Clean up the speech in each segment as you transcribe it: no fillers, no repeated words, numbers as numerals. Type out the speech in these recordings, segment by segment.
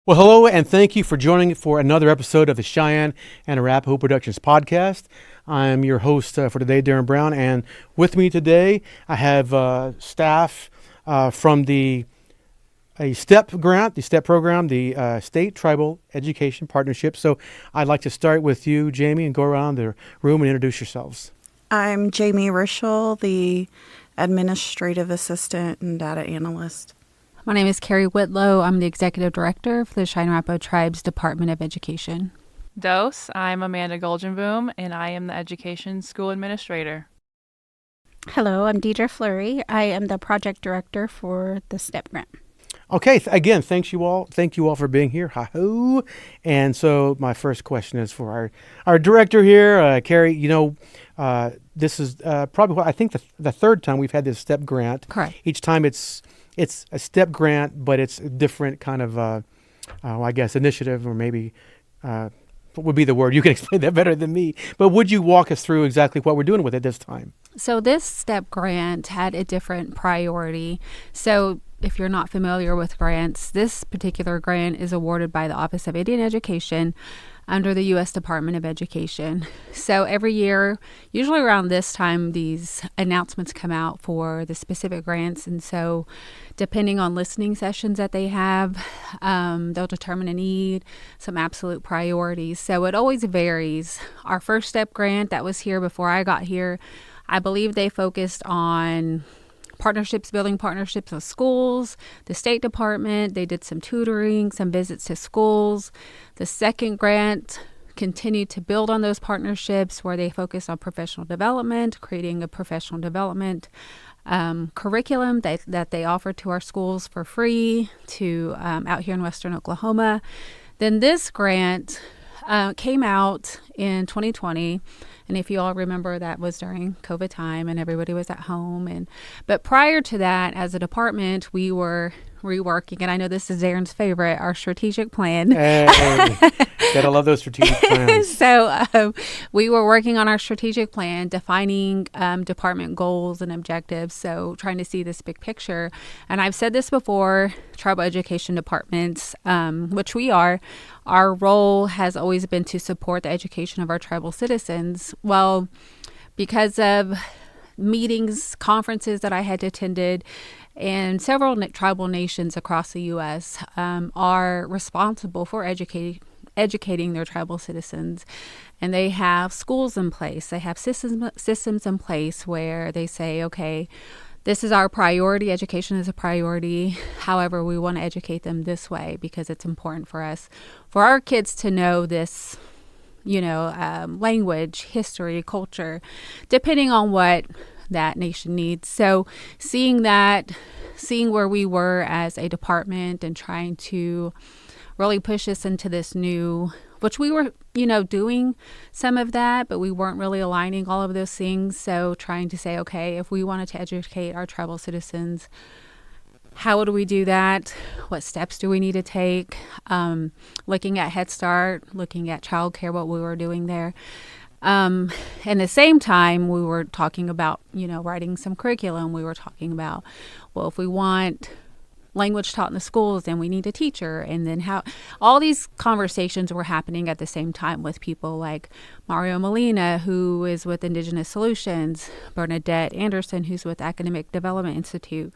Well, hello, and thank you for joining for another episode of the Cheyenne and Arapaho Productions podcast. I'm your host for today, Darren Brown, and with me today I have staff from a S.T.E.P grant, the S.T.E.P program, the State Tribal Education Partnership. So I'd like to start with you, Jamie, and go around the room and introduce yourselves. I'm Jamie Rishel, the Administrative Assistant and Data Analyst. My name is Carrie Whitlow. I'm the Executive Director for the Cheyenne and Arapaho Tribe's Department of Education. Dose, I'm Amanda Goljenboom, and I am the Education School Administrator. Hello, I'm Diedra Flurry. I am the Project Director for the S.T.E.P grant. Okay, again, thank you all for being here. Ha-ho. And so my first question is for our director here, Carrie. This is probably, I think, the third time we've had this S.T.E.P grant. Correct. Each time it's a S.T.E.P grant, but it's a different kind of, I guess, initiative, or maybe what would be the word? You can explain that better than me. But would you walk us through exactly what we're doing with it this time? So this S.T.E.P grant had a different priority. So if you're not familiar with grants, this particular grant is awarded by the Office of Indian Education under the U.S. Department of Education. So every year, usually around this time, these announcements come out for the specific grants. And so depending on listening sessions that they have, they'll determine a need, some absolute priorities. So it always varies. Our first S.T.E.P grant that was here before I got here, I believe they focused on building partnerships with schools, the State Department. They did some tutoring, some visits to schools. The second grant continued to build on those partnerships where they focused on professional development, creating a professional development curriculum that they offer to our schools for free to out here in Western Oklahoma. Then this grant came out in 2020. And if you all remember, that was during COVID time and everybody was at home. But prior to that, as a department, we were reworking, and I know this is Darren's favorite, our strategic plan. Hey, gotta love those strategic plans. So we were working on our strategic plan, defining department goals and objectives, so trying to see this big picture. And I've said this before, tribal education departments, which we are, our role has always been to support the education of our tribal citizens. Well, because of meetings, conferences that I had attended, and several tribal nations across the U.S. Are responsible for educating their tribal citizens. And they have schools in place. They have systems in place where they say, okay, this is our priority. Education is a priority. However, we want to educate them this way because it's important for us, for our kids to know this, language, history, culture, depending on what that nation needs. So seeing where we were as a department and trying to really push us into this new, which we were, doing some of that, but we weren't really aligning all of those things. So trying to say, okay, if we wanted to educate our tribal citizens, how do we do that? What steps do we need to take? Looking at Head Start, looking at childcare, what we were doing there. And at the same time, we were talking about, writing some curriculum. We were talking about, well, if we want language taught in the schools, then we need a teacher. And then how all these conversations were happening at the same time with people like Mario Molina, who is with Indigenous Solutions, Bernadette Anderson, who's with Academic Development Institute.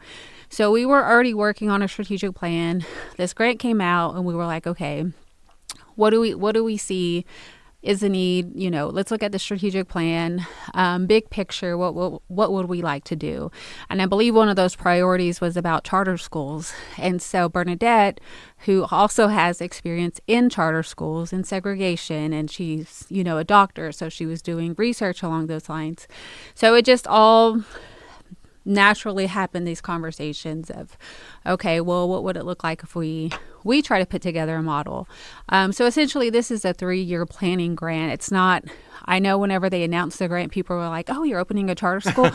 So we were already working on a strategic plan. This grant came out and we were like, okay, what do we see is the need? Let's look at the strategic plan, big picture. What would we like to do? And I believe one of those priorities was about charter schools. And so Bernadette, who also has experience in charter schools and segregation, and she's a doctor, so she was doing research along those lines. So it just all naturally happen, these conversations of, okay, well, what would it look like if we try to put together a model? So essentially, this is a 3-year planning grant. It's not, I know whenever they announced the grant, people were like, oh, you're opening a charter school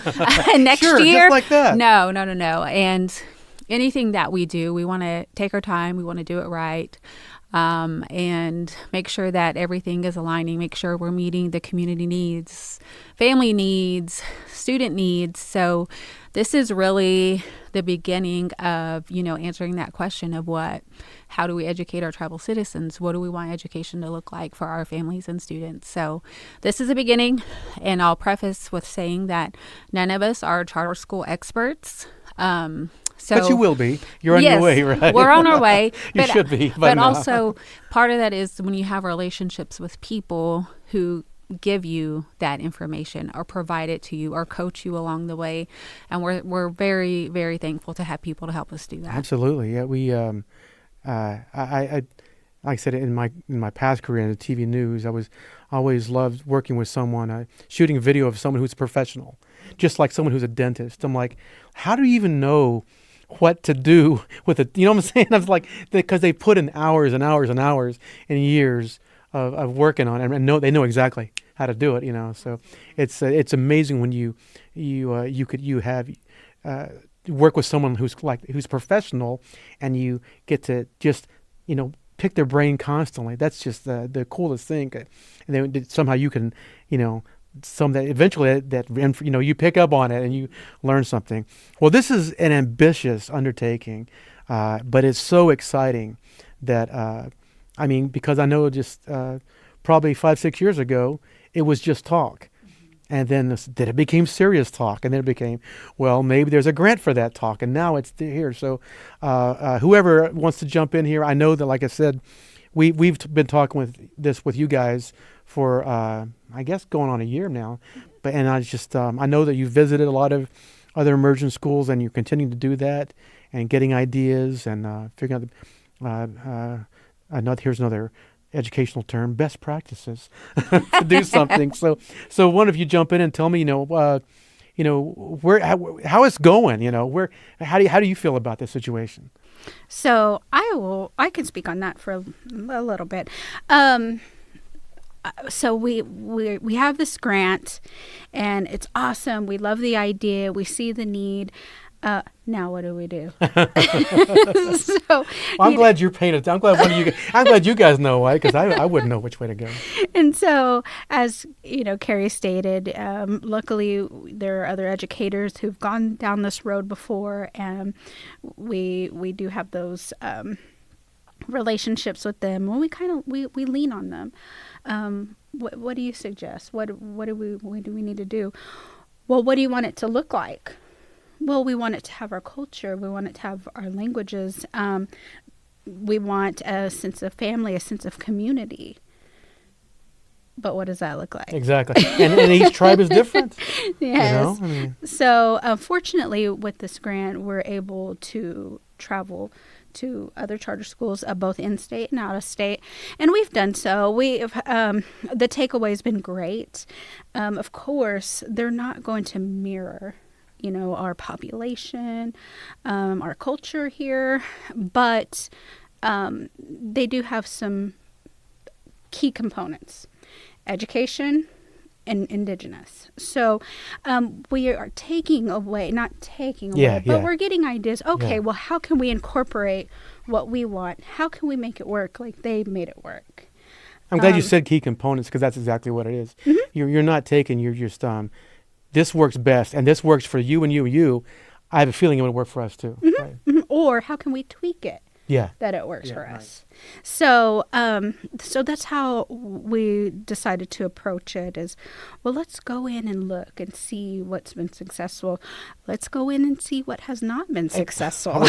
next sure, year? Just like that. No. And anything that we do, we want to take our time. We want to do it right. And make sure that everything is aligning, make sure we're meeting the community needs, family needs, student needs. So this is really the beginning of, answering that question of how do we educate our tribal citizens? What do we want education to look like for our families and students? So this is a beginning, and I'll preface with saying that none of us are charter school experts. But you will be. You're on your way, right? We're on our way. You should be. But also, part of that is when you have relationships with people who give you that information or provide it to you or coach you along the way, and we're very, very thankful to have people to help us do that. Absolutely. Yeah, we I like I said, in my past career in the TV news, I always loved working with someone, shooting video of someone who's a professional, just like someone who's a dentist. I'm like, how do you even know what to do with it? You know what I'm saying? I was like, because they put in hours and hours and hours and years of working on it, and they know exactly how to do it. So it's amazing when you work with someone who's professional, and you get to just pick their brain constantly. That's just the coolest thing. And then somehow you can eventually you pick up on it and you learn something. Well, this is an ambitious undertaking, but it's so exciting that because I know just probably 5-6 years ago it was just talk, and then it became serious talk, and then it became, well, maybe there's a grant for that talk, and now it's here. So whoever wants to jump in here, I know that, like I said, we've been talking with you guys for I guess going on a year now, and I know that you visited a lot of other immersion schools, and you're continuing to do that and getting ideas and figuring out here's another educational term, best practices to do something. So one of you jump in and tell me, how it's going. How do you feel about this situation? So I can speak on that for a little bit. So we have this grant, and it's awesome. We love the idea. We see the need. Now what do we do? So I'm glad you're paying attention. I'm glad you guys know why, because I wouldn't know which way to go. And so, as Carrie stated, luckily there are other educators who've gone down this road before, and we do have those relationships with them. When we lean on them. What do you suggest? What do we need to do? Well, what do you want it to look like? Well, we want it to have our culture. We want it to have our languages. We want a sense of family, a sense of community. But what does that look like? Exactly. And each tribe is different. Yes. So, fortunately, with this grant, we're able to travel to other charter schools, both in-state and out-of-state, and we've done so. The takeaway's been great. Of course, they're not going to mirror our population, our culture here, but they do have some key components: education and indigenous. So we are but we're getting ideas. Okay, well, how can we incorporate what we want? How can we make it work like they made it work? I'm glad you said key components, because that's exactly what it is. Mm-hmm. You're not taking, you're just this works best, and this works for you and you and you. I have a feeling it would work for us too. Mm-hmm. Right? Mm-hmm. Or how can we tweak it? That it works for us. So that's how we decided to approach it. Is, well, let's go in and look and see what's been successful. Let's go in and see what has not been successful.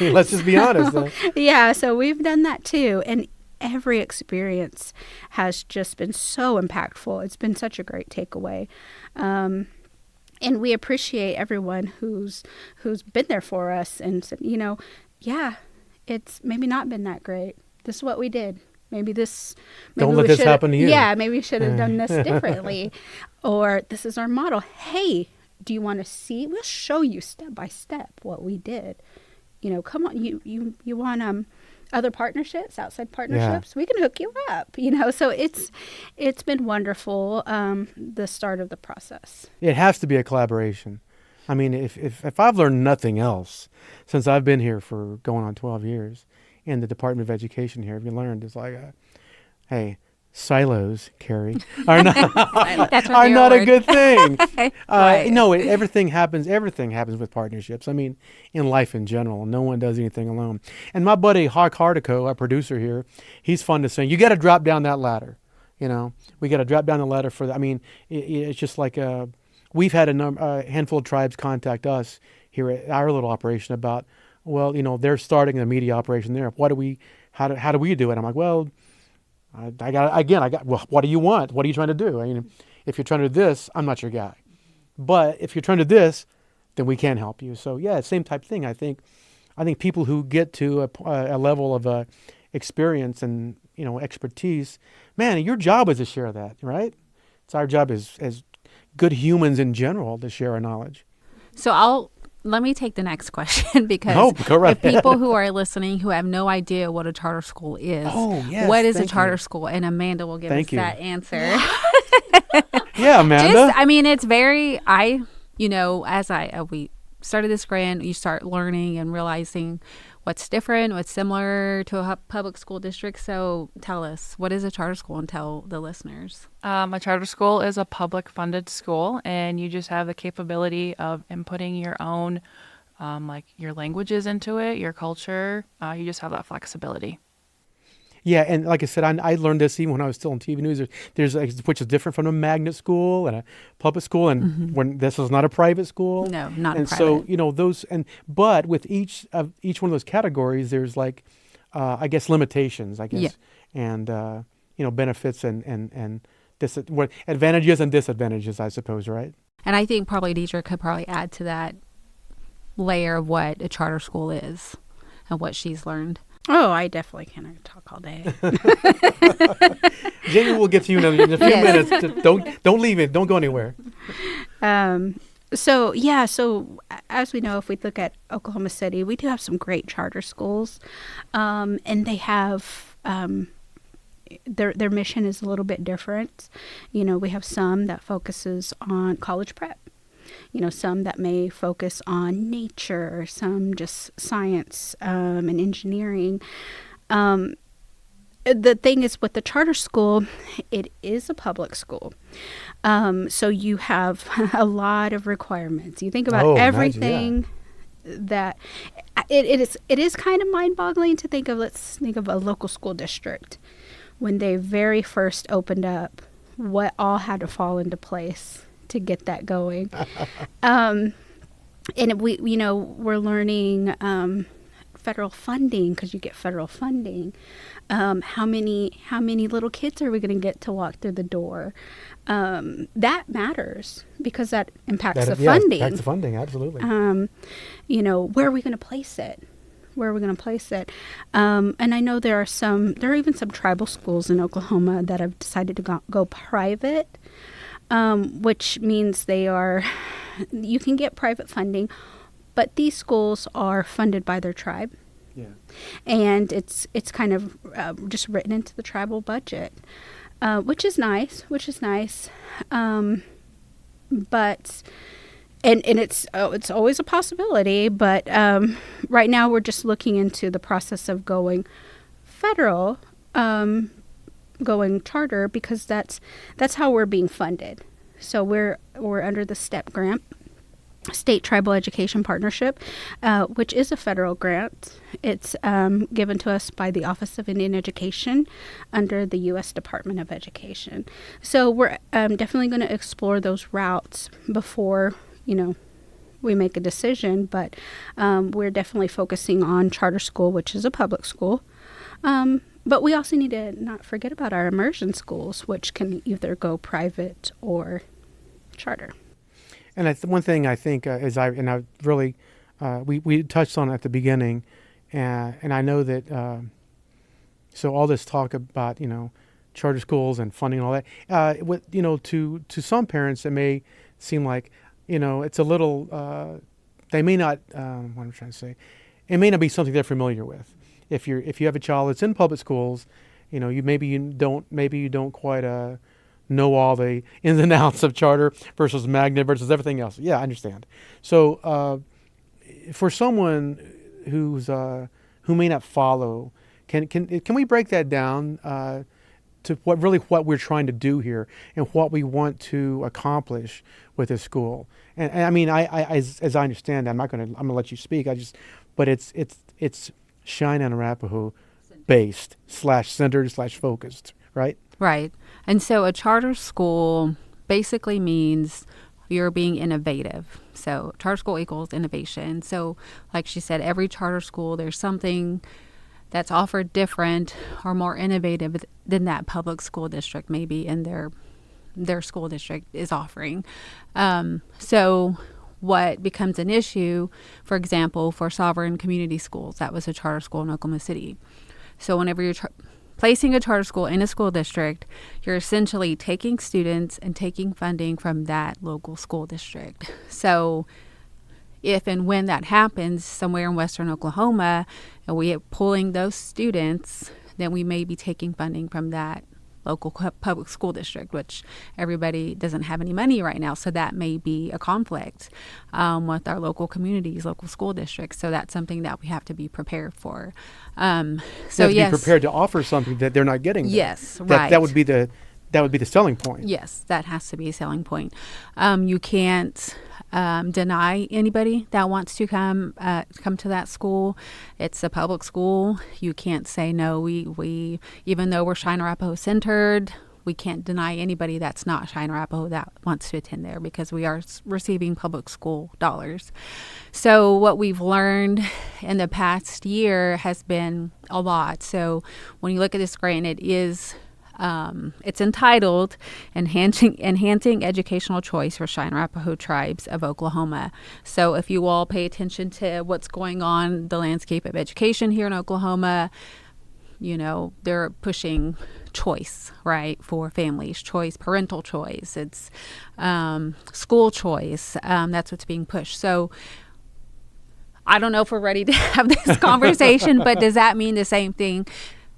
Let's just be honest. So we've done that too, and every experience has just been so impactful. It's been such a great takeaway. And we appreciate everyone who's been there for us and said, it's maybe not been that great. This is what we did. Maybe don't let this happen to you. Yeah, maybe we should have done this differently. Or this is our model. Hey, do you want to see? We'll show you step by step what we did. Come on, you want other partnerships, outside partnerships? We can hook you up. So it's been wonderful. The start of the process. It has to be a collaboration. I mean, if I've learned nothing else since I've been here for going on 12 years in the Department of Education here, have you learned? It's like, hey, silos, Carrie, are not That's are your not a word. good thing. Right. No, everything happens. Everything happens with partnerships. I mean, in life in general, no one does anything alone. And my buddy Hawk Hardico, our producer here, he's fun to sing. You got to drop down that ladder. We got to drop down the ladder for. It's just like we've had a handful of tribes contact us here at our little operation about, well, they're starting a media operation there. How do we do it? I'm like, well, well, what do you want? What are you trying to do? I mean, if you're trying to do this, I'm not your guy. But if you're trying to do this, then we can help you. So yeah, same type thing. I think people who get to a level of experience and expertise, man, your job is to share that, right? It's our job as good humans in general to share our knowledge. So let me take the next question because go right if people who are listening who have no idea what a charter school is, what is a charter school? And Amanda will give us that answer. Yeah, Amanda. It's very, as we started this grant, you start learning and realizing what's different, what's similar to a public school district. So tell us, what is a charter school, and tell the listeners. A charter school is a public funded school, and you just have the capability of inputting your own, your languages into it, your culture. You just have that flexibility. Yeah, and like I said, I learned this even when I was still in TV news. There's which is different from a magnet school and a public school, and when this is not a private school. No, not and private. So those but with each one of those categories, there's I guess limitations, and benefits and what advantages and disadvantages, I suppose, right? And I think probably Diedra could probably add to that layer of what a charter school is and what she's learned. Oh, I definitely can talk all day. Jamie, we'll get to you in a few minutes. Don't leave it. Don't go anywhere. So as we know, if we look at Oklahoma City, we do have some great charter schools, and they have their mission is a little bit different. We have some that focuses on college prep. Some that may focus on nature, some just science and engineering. The thing is with the charter school, it is a public school. So you have a lot of requirements. You think about everything that it is kind of mind-boggling to think of. Let's think of a local school district. When they very first opened up, what all had to fall into place to get that going. And we're learning federal funding, because you get federal funding. How many little kids are we going to get to walk through the door? That matters because that impacts the funding. Impacts the funding, absolutely. Where are we going to place it? And I know there are even some tribal schools in Oklahoma that have decided to go private. Which means you can get private funding, but these schools are funded by their tribe. Yeah. And it's kind of just written into the tribal budget, which is nice. But it's always a possibility. But right now we're just looking into the process of going federal. Going charter, because that's how we're being funded. So we're under the S.T.E.P grant, State Tribal Education Partnership, which is a federal grant. It's given to us by the Office of Indian Education under the U.S. Department of Education. So we're definitely going to explore those routes before we make a decision. But we're definitely focusing on charter school, which is a public school. But we also need to not forget about our immersion schools, which can either go private or charter. And one thing I think we touched on at the beginning, and I know that so all this talk about charter schools and funding and all that, to some parents it may seem like it's a little they may not what I'm trying to say, it may not be something they're familiar with. If you have a child that's in public schools, you don't quite know all the ins and outs of charter versus magnet versus everything else. Yeah, I understand. So for someone who may not follow, can we break that down what we're trying to do here and what we want to accomplish with this school. And I mean, as I understand, I'm gonna let you speak. But it's Cheyenne and Arapaho based /centered /focused, right? Right. And so a charter school basically means you're being innovative. So charter school equals innovation. So like she said, every charter school, there's something that's offered different or more innovative than that public school district maybe in their school district is offering. So what becomes an issue, for example, for Sovereign Community Schools, that was a charter school in Oklahoma City. So whenever you're placing a charter school in a school district, you're essentially taking students and taking funding from that local school district. So if and when that happens somewhere in western Oklahoma and we are pulling those students, then we may be taking funding from that local public school district, which everybody doesn't have any money right now. So that may be a conflict with our local communities, local school districts. So that's something that we have to be prepared for. So be prepared to offer something that they're not getting. Yes, right. That would be the selling point. Yes, that has to be a selling point. You can't deny anybody that wants to come to that school. It's a public school. You can't say no. We even though we're Cheyenne Arapaho centered, we can't deny anybody that's not Cheyenne Arapaho that wants to attend there because we are receiving public school dollars. So what we've learned in the past year has been a lot. So when you look at this grant, it is it's entitled Enhancing Educational Choice for Cheyenne Arapaho Tribes of Oklahoma. So if you all pay attention to what's going on, the landscape of education here in Oklahoma, they're pushing choice, right, for families, choice, parental choice. It's school choice. That's what's being pushed. So I don't know if we're ready to have this conversation, but does that mean the same thing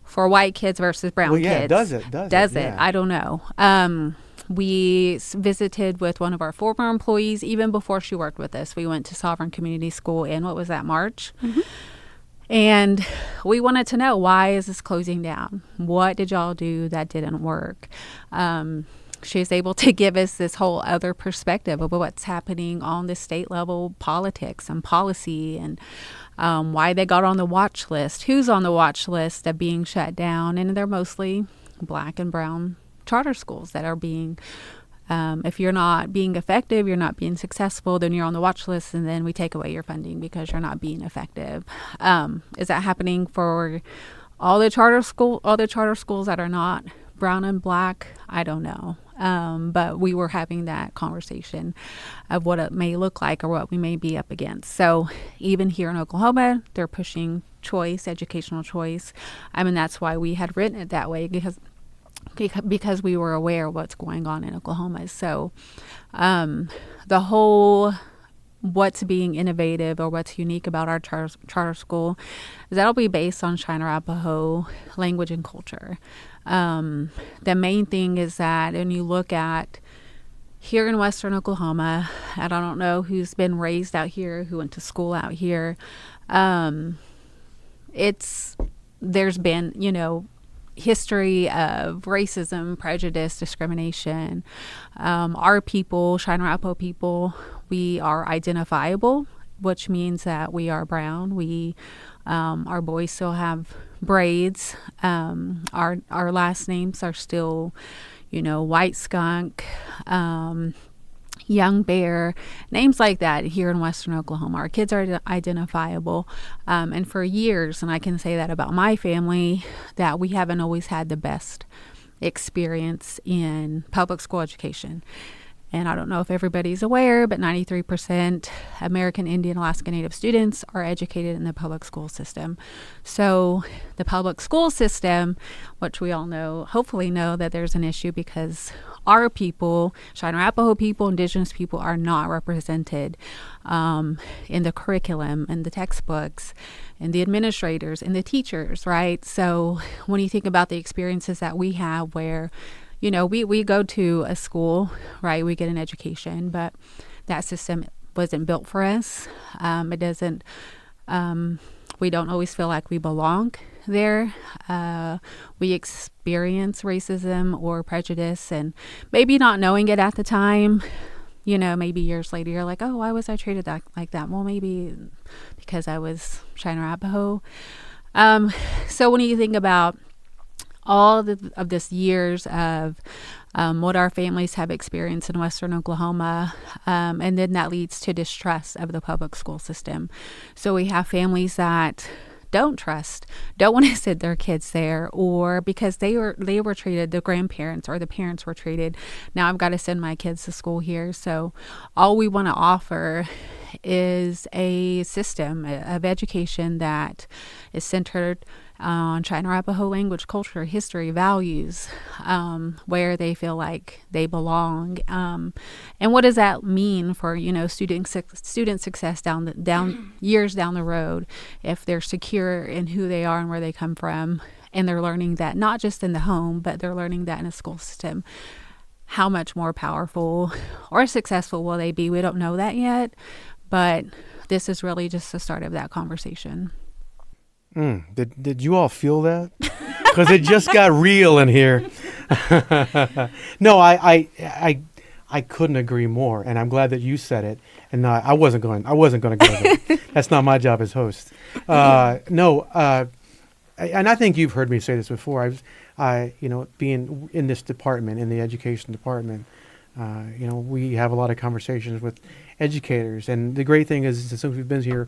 for white kids versus brown kids? Does it? Does it? I don't know. We visited with one of our former employees even before she worked with us. We went to Sovereign Community School in, what was that, March? Mm-hmm. And we wanted to know, why is this closing down? What did y'all do that didn't work? She was able to give us this whole other perspective of what's happening on the state level politics and policy and why they got on the watch list, who's on the watch list of being shut down. And they're mostly black and brown charter schools that are being, if you're not being effective, you're not being successful, then you're on the watch list and then we take away your funding because you're not being effective. Is that happening for all the charter schools that are not brown and black? I don't know. But we were having that conversation of what it may look like or what we may be up against. So even here in Oklahoma, they're pushing choice, educational choice. I mean, that's why we had written it that way, because we were aware of what's going on in Oklahoma. So the whole what's being innovative or what's unique about our charter school is that'll be based on Cheyenne Arapaho language and culture. The main thing is that when you look at here in western Oklahoma, and I don't know who's been raised out here, who went to school out here, there's been, history of racism, prejudice, discrimination. Our people, Cheyenne Arapaho people, we are identifiable, which means that we are brown. Our boys still have braids. Our last names are still, White Skunk, Young Bear, names like that here in western Oklahoma. Our kids are identifiable. And for years, and I can say that about my family, that we haven't always had the best experience in public school education. And I don't know if everybody's aware, but 93% American Indian Alaska Native students are educated in the public school system. So the public school system, which we all know, hopefully know that there's an issue because our people, Cheyenne Arapaho people, Indigenous people, are not represented in the curriculum, in the textbooks, and the administrators, and the teachers, right? So when you think about the experiences that we have where we go to a school, right? We get an education, but that system wasn't built for us. It doesn't, we don't always feel like we belong there. We experience racism or prejudice, and maybe not knowing it at the time. Maybe years later, you're like, oh, why was I treated like that? Well, maybe because I was Cheyenne and Arapaho. So when you think about all of this years of what our families have experienced in Western Oklahoma, and then that leads to distrust of the public school system. So we have families that don't want to send their kids there, or because they were treated, the grandparents or the parents were treated, now I've got to send my kids to school here. So all we want to offer is a system of education that is centered on Cheyenne and Arapaho language, culture, history, values, where they feel like they belong. And what does that mean for, student success down years down the road, if they're secure in who they are and where they come from, and they're learning that not just in the home, but they're learning that in a school system. How much more powerful or successful will they be? We don't know that yet, but this is really just the start of that conversation. Did you all feel that? Because it just got real in here. No, I couldn't agree more, and I'm glad that you said it. And I wasn't going to go there. That's not my job as host. And I think you've heard me say this before. Being in this department, in the education department, we have a lot of conversations with educators, and the great thing is since we've been here,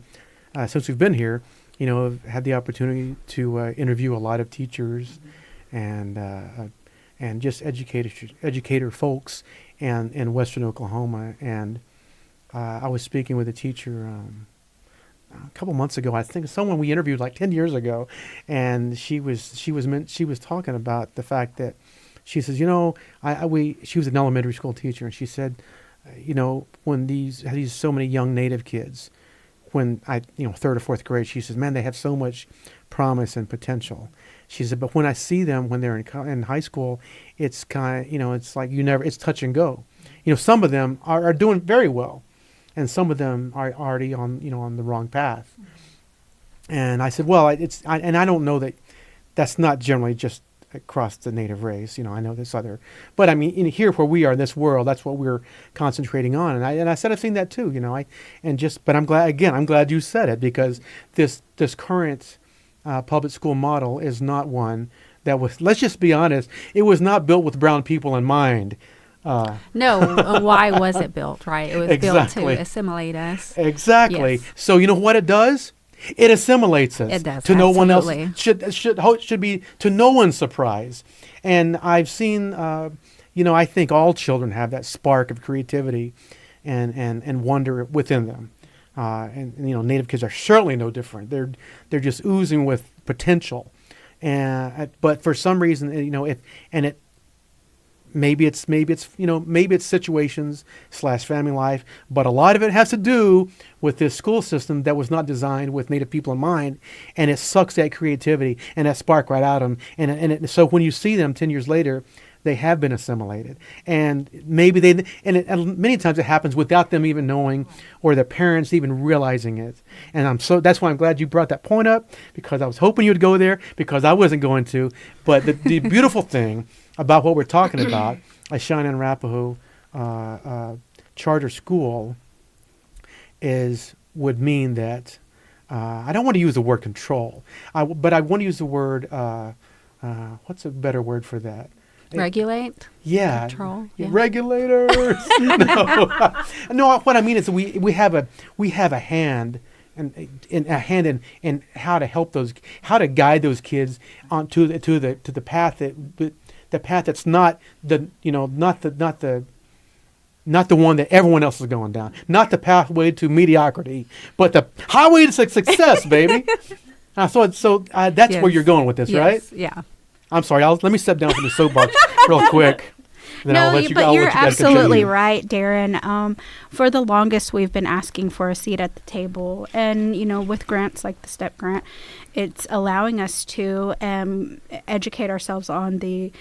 I've had the opportunity to interview a lot of teachers and just educator folks in Western Oklahoma. And I was speaking with a teacher a couple months ago. I think someone we interviewed like 10 years ago, and she was talking about the fact that she says, she was an elementary school teacher, and she said, when these so many young Native kids, when third or fourth grade, she says, man, they have so much promise and potential. She said, but when I see them when they're in high school, it's kind of, it's like it's touch and go. Some of them are doing very well, and some of them are already on the wrong path. And I said, well, I don't know that's not generally just across the Native race. I know this other, but I mean, in here where we are in this world, that's what we're concentrating on. And I said I've seen that too. But I'm glad you said it, because this current public school model is not one that was. Let's just be honest. It was not built with brown people in mind. No, why was it built? Right, it was built to assimilate us. Exactly. Yes. So you know what it does? It assimilates us. It does. To no one else. Absolutely. Should be to no one's surprise. And I've seen, I think all children have that spark of creativity and wonder within them. And Native kids are certainly no different. They're just oozing with potential. But for some reason, maybe it's situations / family life, but a lot of it has to do with this school system that was not designed with Native people in mind, and it sucks that creativity and that spark right out of them. So when you see them 10 years later, they have been assimilated, and maybe and many times it happens without them even knowing, or their parents even realizing it. And that's why I'm glad you brought that point up, because I was hoping you'd go there, because I wasn't going to. But the beautiful thing about what we're talking about, a Cheyenne and Arapaho charter school, would mean that I don't want to use the word control, but I want to use the word what's a better word for that? Regulate. Yeah. Control. Yeah. Regulators. No. What I mean is we have a hand. In how to help how to guide those kids onto the path the path that's not the one that everyone else is going down, not the pathway to mediocrity, but the highway to success, baby. That's yes. Where you're going with this, yes. Right? Yeah. I'm sorry. Let me step down from the soapbox real quick. But you're absolutely right, Darren. For the longest, we've been asking for a seat at the table. And, with grants like the S.T.E.P grant, it's allowing us to educate ourselves on the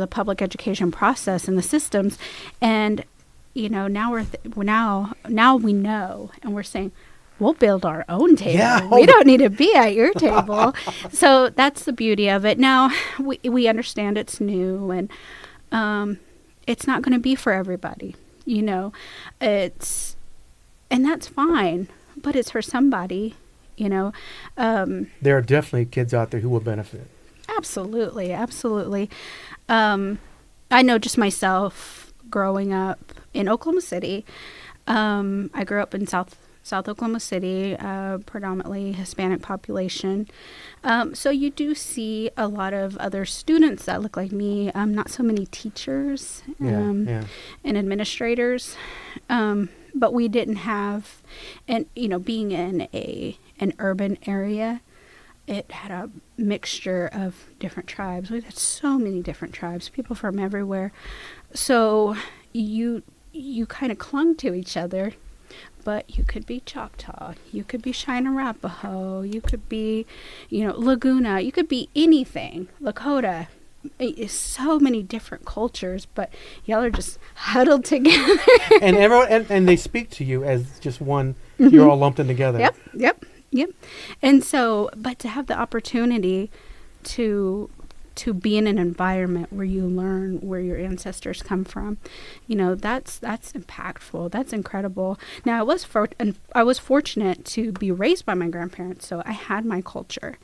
public education process and the systems. And, now we know, and we're saying, we'll build our own table. Yeah. We don't need to be at your table. So that's the beauty of it. Now, we understand it's new, and it's not going to be for everybody. And that's fine, but it's for somebody, There are definitely kids out there who will benefit. Absolutely. Absolutely. I know just myself growing up in Oklahoma City. I grew up in South Oklahoma City, predominantly Hispanic population. So you do see a lot of other students that look like me, not so many teachers and administrators. But we didn't have, and being in an urban area, it had a mixture of different tribes. We had so many different tribes, people from everywhere. So you kind of clung to each other, but you could be Choctaw, you could be Cheyenne and Arapaho, you could be, Laguna, you could be anything, Lakota. It's so many different cultures, but y'all are just huddled together. And everyone, and they speak to you as just one. Mm-hmm. You're all lumped in together. Yep. And so, but to have the opportunity to be in an environment where you learn where your ancestors come from, that's impactful. That's incredible. Now, I was fortunate to be raised by my grandparents, so I had my culture.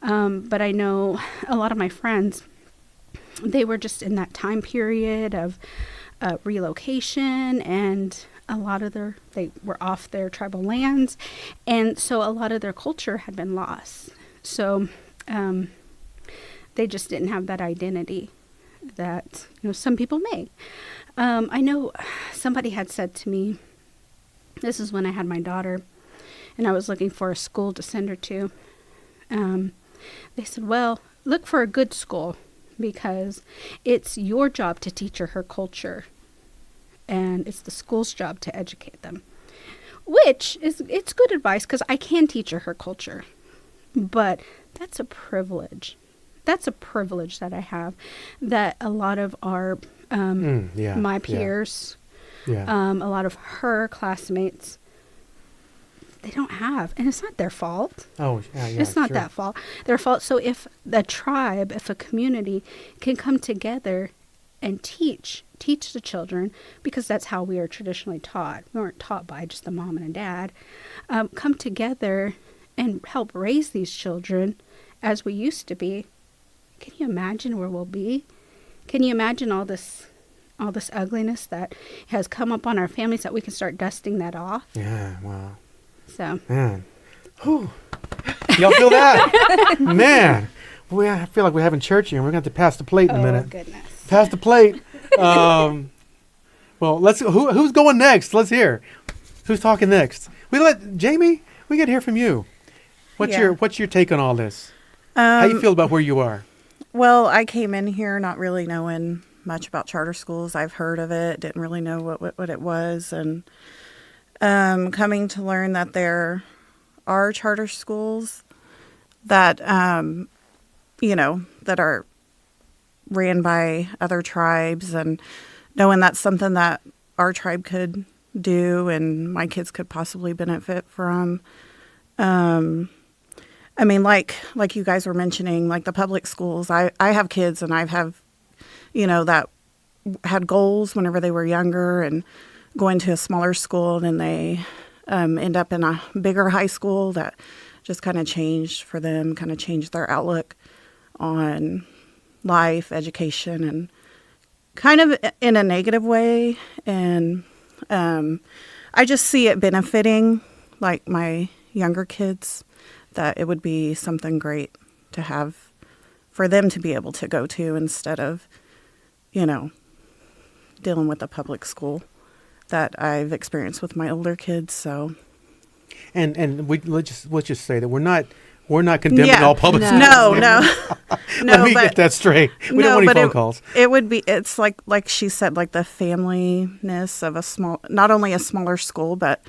But I know a lot of my friends, they were just in that time period of relocation, and a lot of they were off their tribal lands, and so a lot of their culture had been lost. So they just didn't have that identity that some people may. I know somebody had said to me, this is when I had my daughter, and I was looking for a school to send her to. They said, well, look for a good school, because it's your job to teach her culture, and it's the school's job to educate them, which it's good advice, because I can teach her culture, but that's a privilege. That's a privilege that I have, that a lot of our my peers, a lot of her classmates, they don't have, and it's not their fault. Oh, yeah, it's not their fault. So if a tribe, if a community can come together and teach the children, because that's how we are traditionally taught. We weren't taught by just the mom and dad. Come together and help raise these children as we used to be. Can you imagine where we'll be? Can you imagine all this ugliness that has come up on our families, that we can start dusting that off? Yeah, wow. So, man, whew. Y'all feel that? Man, I feel like we're having church here, and we're going to have to pass the plate in a minute. Oh, goodness. Pass the plate. Well, let's. Who's going next? Let's hear. Who's talking next? Jamie. We got to hear from you. What's your take on all this? How you feel about where you are? Well, I came in here not really knowing much about charter schools. I've heard of it, didn't really know what it was, and coming to learn that there are charter schools that that are ran by other tribes, and knowing that's something that our tribe could do and my kids could possibly benefit from. I mean, like you guys were mentioning, like the public schools, I have kids, and I've that had goals whenever they were younger, and going to a smaller school, and they end up in a bigger high school that just kind of changed for them, kind of changed their outlook on life, education, and kind of in a negative way. And I just see it benefiting like my younger kids, that it would be something great to have for them to be able to go to, instead of, dealing with the public school that I've experienced with my older kids. So, and let's just say that we're not condemning all public schools. No. Let me get that straight. We don't want any phone calls. It's like she said, like the familyness of not only a smaller school, but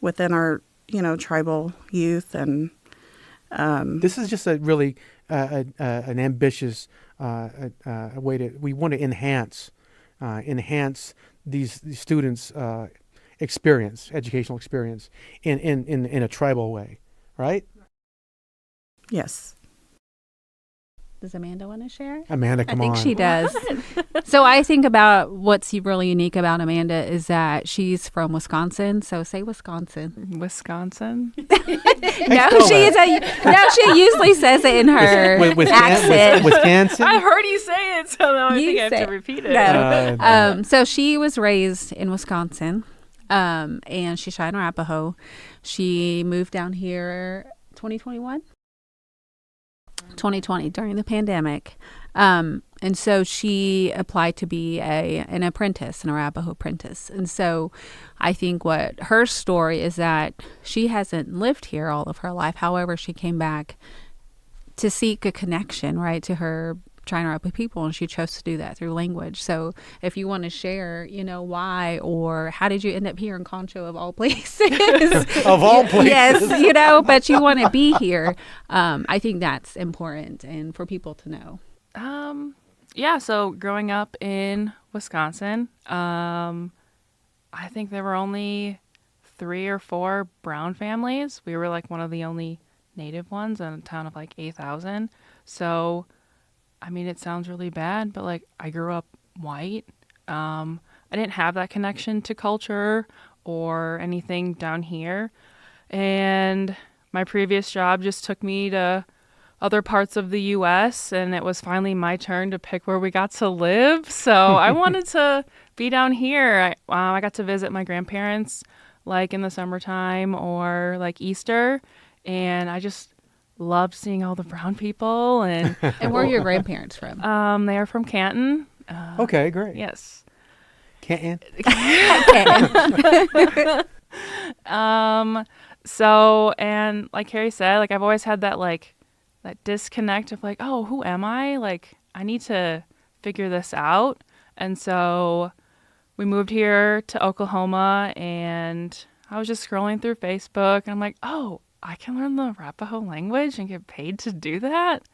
within our, tribal youth. And this is just a really an ambitious way we want to enhance these students' educational experience in a tribal way, right? Yes. Does Amanda want to share? Amanda, come on. I think she does. So I think about what's really unique about Amanda is that she's from Wisconsin. So say Wisconsin. Wisconsin? She usually says it in her accent. Wisconsin? I heard you say it, so now I think I have to repeat it. No. So she was raised in Wisconsin, and she's Cheyenne and Arapaho. She moved down here 2020 during the pandemic. And so she applied to be an apprentice, an Arapaho apprentice. And so I think what her story is that she hasn't lived here all of her life. However, she came back to seek a connection, right, to her Cheyenne Arapaho people, and she chose to do that through language. So if you want to share, why or how did you end up here in Concho of all places? Of all places. Yes, but you want to be here. I think that's important and for people to know. So growing up in Wisconsin, I think there were only 3 or 4 brown families. We were like one of the only native ones in a town of like 8,000. So I mean, it sounds really bad, but like I grew up white. I didn't have that connection to culture or anything down here. And my previous job just took me to other parts of the U.S. and it was finally my turn to pick where we got to live. So I wanted to be down here. I got to visit my grandparents like in the summertime or like Easter. And I just loved seeing all the brown people. And where are your grandparents from? They are from Canton. Okay, great. Yes. Canton. So, and like Carrie said, like I've always had that like that disconnect of like, oh, who am I? Like I need to figure this out. And so we moved here to Oklahoma and I was just scrolling through Facebook and I'm like, oh, I can learn the Arapaho language and get paid to do that?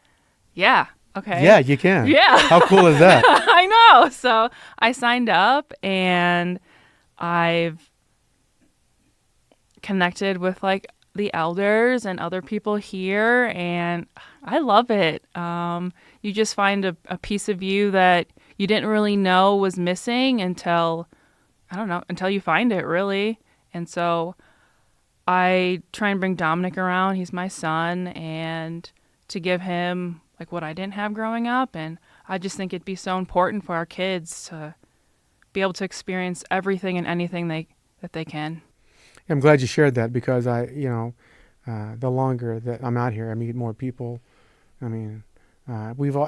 Yeah. Okay. Yeah, you can. Yeah. How cool is that? I know. So I signed up and I've connected with like the elders and other people here and I love it. You just find a piece of you that you didn't really know was missing until you find it really. And so I try and bring Dominic around. He's my son, and to give him like what I didn't have growing up. And I just think it'd be so important for our kids to be able to experience everything and anything that they can. I'm glad you shared that because the longer that I'm out here, I meet more people. I mean, we've all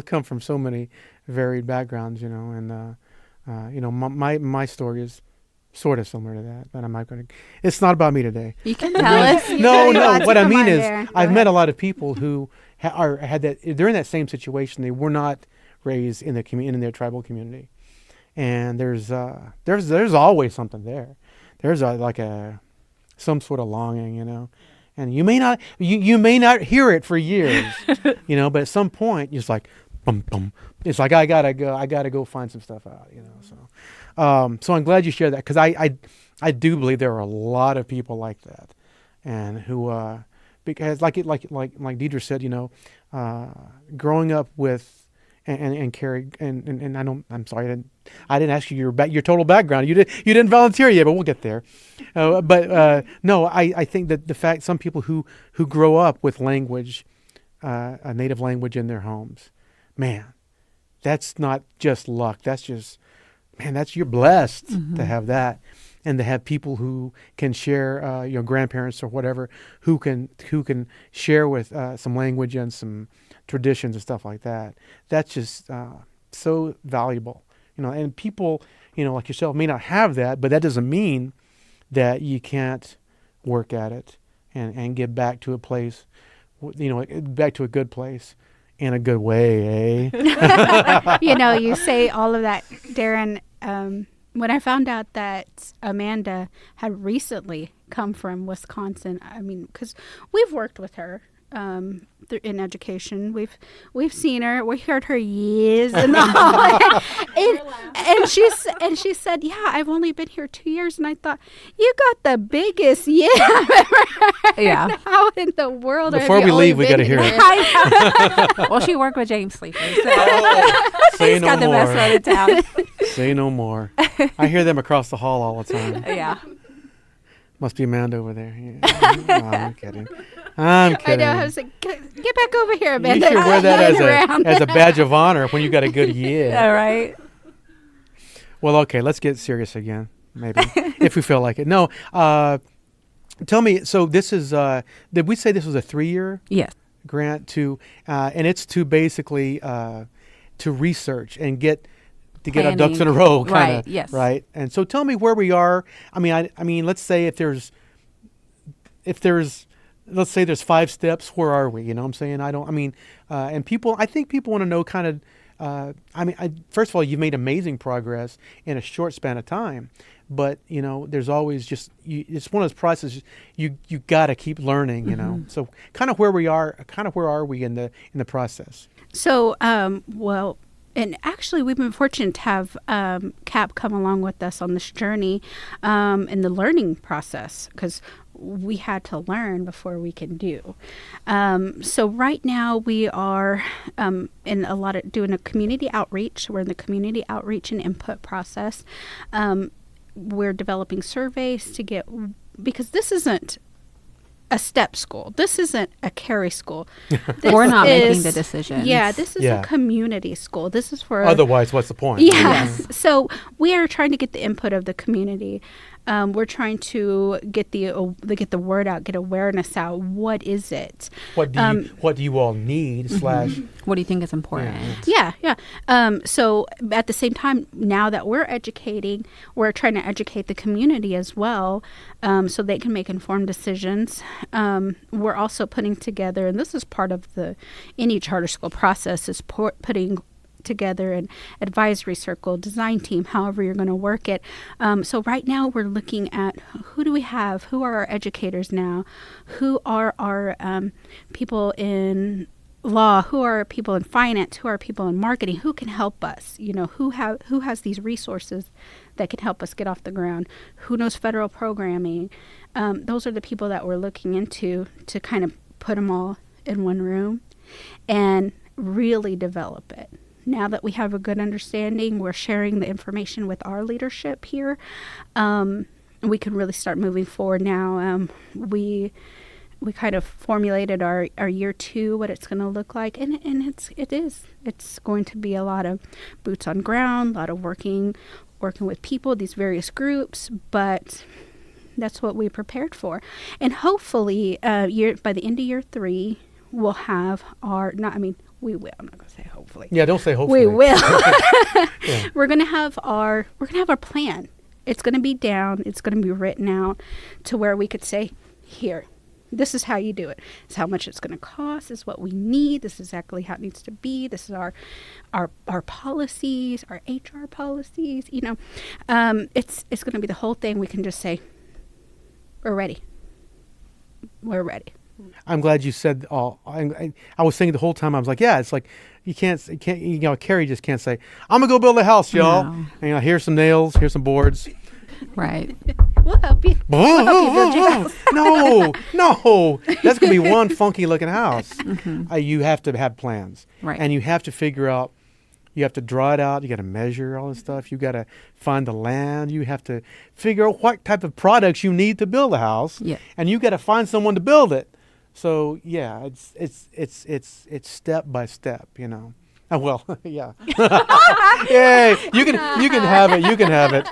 come from so many varied backgrounds, and my story is sort of similar to that, but I'm not going to. It's not about me today. You can tell us. No. What I mean is, I've met a lot of people who had that. They're in that same situation. They were not raised in the in their tribal community, and there's always something there. There's some sort of longing, and you may not hear it for years, but at some point it's like, bum bum. It's like I gotta go find some stuff out, So. So I'm glad you shared that because I do believe there are a lot of people like that, and who because like Diedra said, growing up with and Carrie and I'm sorry I didn't ask you your total background. You didn't volunteer yet, but we'll get there. No, I think that the fact some people who grow up with language, a native language in their homes, man, that's not just luck. That's just you're blessed to have that, and to have people who can share, grandparents or whatever, who can share with some language and some traditions and stuff like that. That's just so valuable, And people, like yourself, may not have that, but that doesn't mean that you can't work at it and get back to a place, back to a good place. In a good way, eh? You say all of that, Darren. When I found out that Amanda had recently come from Wisconsin, I mean, because we've worked with her in education. We've seen her. We heard her years and all. and she said, "Yeah, I've only been here 2 years." And I thought, "You got the biggest yeah I've ever heard. Yeah. How in the world? Before we leave, we got to hear it. it. Well, she worked with James Sleeper, so Say he's no got the best more. road in town. Say no more. I hear them across the hall all the time. Yeah. Must be Amanda over there. Yeah. No, I'm kidding. I'm I kidding. know. I was like, "Get back over here, You Amanda." should wear that Running as a badge of honor when you got a good yeah. All right. Well, okay, let's get serious again, maybe, if we feel like it. No, tell me, so this is, did we say this was a 3-year Yes. grant to, and it's to basically, to research and get our ducks in a row, kind of. Right, yes. Right? And so tell me where we are. I mean, let's say if there's, let's say there's 5 steps, where are we? You know what I'm saying? And I think people want to know kind of, first of all, you've made amazing progress in a short span of time, but there's always it's one of those processes you got to keep learning, So kind of where are we in the process? So, well, and actually, we've been fortunate to have CAP come along with us on this journey in the learning process, because we had to learn before we can do. So right now we are in doing a community outreach. We're in the community outreach and input process. We're developing surveys because this isn't a S.T.E.P school. This isn't a Carrie school. We're not making the decisions. Yeah, this is a community school. This is for... Otherwise, what's the point? Yes. So we are trying to get the input of the community. We're trying to get the word out, get awareness out. What is it? What do you all need / What do you think is important? Yeah. So at the same time, now that we're educating, we're trying to educate the community as well, so they can make informed decisions. We're also putting together, and this is part of any charter school process, is putting together an advisory circle, design team, however you're going to work it. So right now we're looking at who do we have? Who are our educators now? Who are our people in law? Who are people in finance? Who are people in marketing? Who can help us? Who has these resources that can help us get off the ground? Who knows federal programming? Those are the people that we're looking into to kind of put them all in one room and really develop it. Now that we have a good understanding, we're sharing the information with our leadership here. We can really start moving forward now. We kind of formulated our year 2, what it's going to look like, and it's going to be a lot of boots on ground, a lot of working with people, these various groups, but that's what we prepared for. And hopefully, by the end of year 3, we'll have we will. I'm not going to say hopefully. Yeah, don't say hopefully. We will. Yeah. We're going to have our plan. It's going to be down. It's going to be written out to where we could say, here, this is how you do it. This is how much it's going to cost. This is what we need. This is exactly how it needs to be. This is our policies, our HR policies. It's going to be the whole thing. We can just say, we're ready. We're ready. I'm glad you said all. I was thinking the whole time. I was like, yeah, it's like you can't. Carrie just can't say, I'm gonna go build a house, y'all. No. And here's some nails, here's some boards. Right. We'll help you. We'll help you build your house. No, that's gonna be one funky looking house. You have to have plans, Right. And you have to figure out. You have to draw it out. You got to measure all this stuff. You got to find the land. You have to figure out what type of products you need to build a house. Yeah. And you got to find someone to build it. So yeah, it's step by step, Oh, well, yeah. Yay! You can have it. You can have it.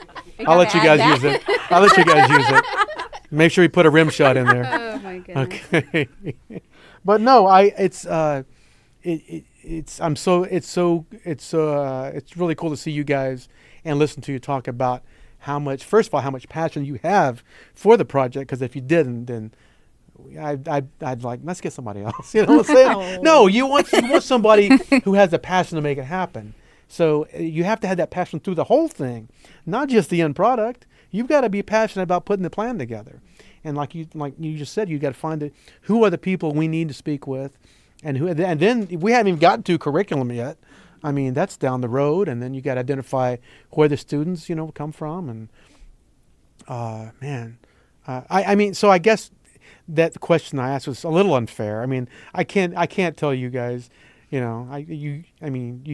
I'll let you guys use it. Make sure you put a rim shot in there. Oh my goodness. Okay. But no, it's really cool to see you guys and listen to you talk about how much passion you have for the project. Because if you didn't, then I'd like, let's get somebody else. You know what I'm saying? No, you want somebody who has the passion to make it happen. So you have to have that passion through the whole thing, not just the end product. You've got to be passionate about putting the plan together. And like you just said, you got to find who are the people we need to speak with, and then we haven't even gotten to curriculum yet. I mean, that's down the road, and then you got to identify where the students, come from, and I mean, so I guess that question I asked was a little unfair. I mean, I can't tell you guys, you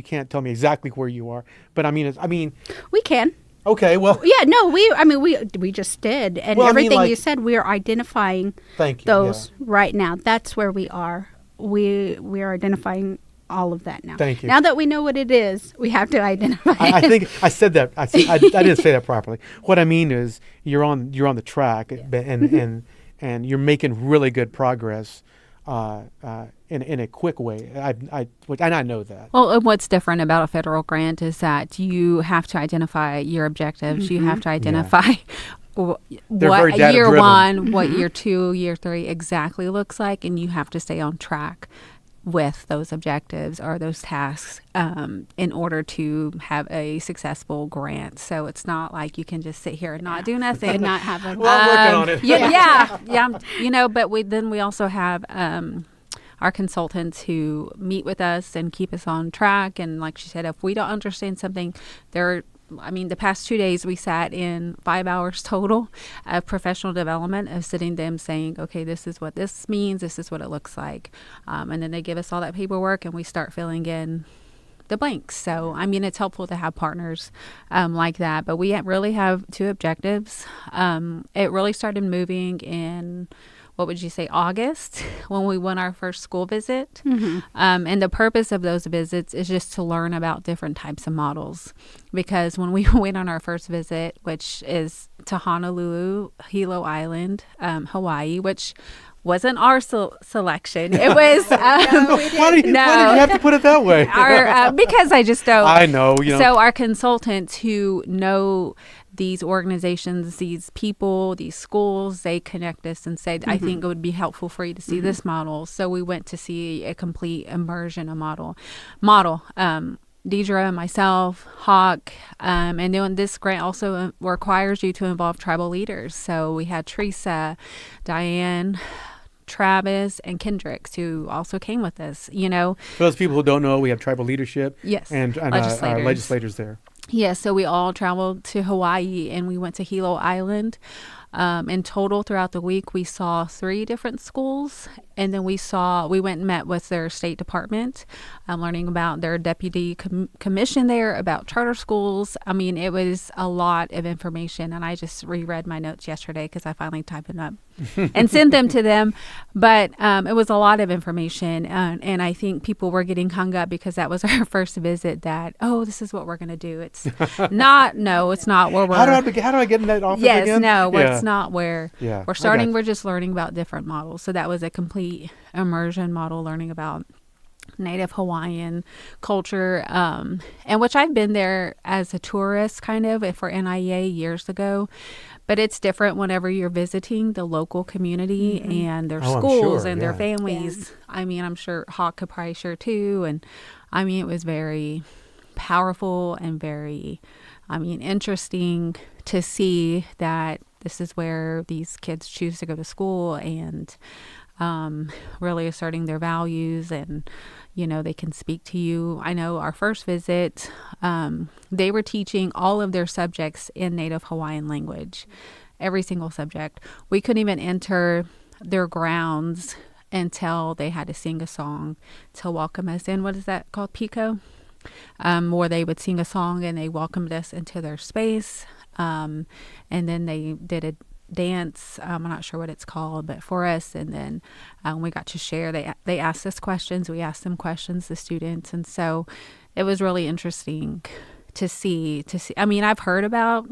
can't tell me exactly where you are, but I mean, we can. Okay, well, yeah, no, we just did, and everything you said, we are identifying those right now. That's where we are. We are identifying all of that now. Thank you. Now that we know what it is, we have to identify. I think I said that. I didn't say that properly. What I mean is, you're on the track, and you're making really good progress in a quick way. I know that. Well, and what's different about a federal grant is that you have to identify your objectives. You have to identify what year one, what year 2, year 3 exactly looks like, and you have to stay on track with those objectives or those tasks in order to have a successful grant. So it's not like you can just sit here and not do nothing and not have a. Well, I'm working on it. Yeah. But we also have our consultants who meet with us and keep us on track. And like she said, if we don't understand something, the past 2 days we sat in 5 hours total of professional development of sitting them saying, okay, this is what this means. This is what it looks like. And then they give us all that paperwork and we start filling in the blanks. So, it's helpful to have partners like that. But we really have 2 objectives. It really started moving in, what would you say, August, when we went our first school visit. And the purpose of those visits is just to learn about different types of models. Because when we went on our first visit, which is to Honolulu, Hilo Island, Hawaii, which wasn't our selection. It was. Why did you have to put it that way? Because I just don't. I know. So our consultants who know these organizations, these people, these schools, they connect us and say, I think it would be helpful for you to see this model. So we went to see a complete immersion model. Diedra, myself, Hawk, and then this grant also requires you to involve tribal leaders. So we had Teresa, Diane, Travis, and Kendricks, who also came with us. For those people who don't know, we have tribal leadership. Yes, and legislators there. Yeah, so we all traveled to Hawaii and we went to Hilo Island. In total, throughout the week, we saw 3 different schools, and then we went and met with their State Department, learning about their deputy commission there, about charter schools. It was a lot of information, and I just reread my notes yesterday because I finally typed them up and sent them to them. But it was a lot of information, and I think people were getting hung up because that was our first visit. That this is what we're going to do. It's not. No, it's not where we're. How do I get in that office again? Yes, no, it's not where we're starting. Okay. We're just learning about different models. So that was a complete immersion model, learning about Native Hawaiian culture, and which I've been there as a tourist kind of for NIA years ago. But it's different whenever you're visiting the local community and their schools and their families. Yeah. I'm sure Hawk could probably share too. And it was very powerful and very, interesting to see that this is where these kids choose to go to school and really asserting their values, and they can speak to you. I know our first visit, they were teaching all of their subjects in Native Hawaiian language, every single subject. We couldn't even enter their grounds until they had to sing a song to welcome us in. What is that called? Pico? Where they would sing a song and they welcomed us into their space. And then they did a dance. I'm not sure what it's called, but for us. And then we got to share. They asked us questions. We asked them questions, the students. And so it was really interesting to see. I've heard about,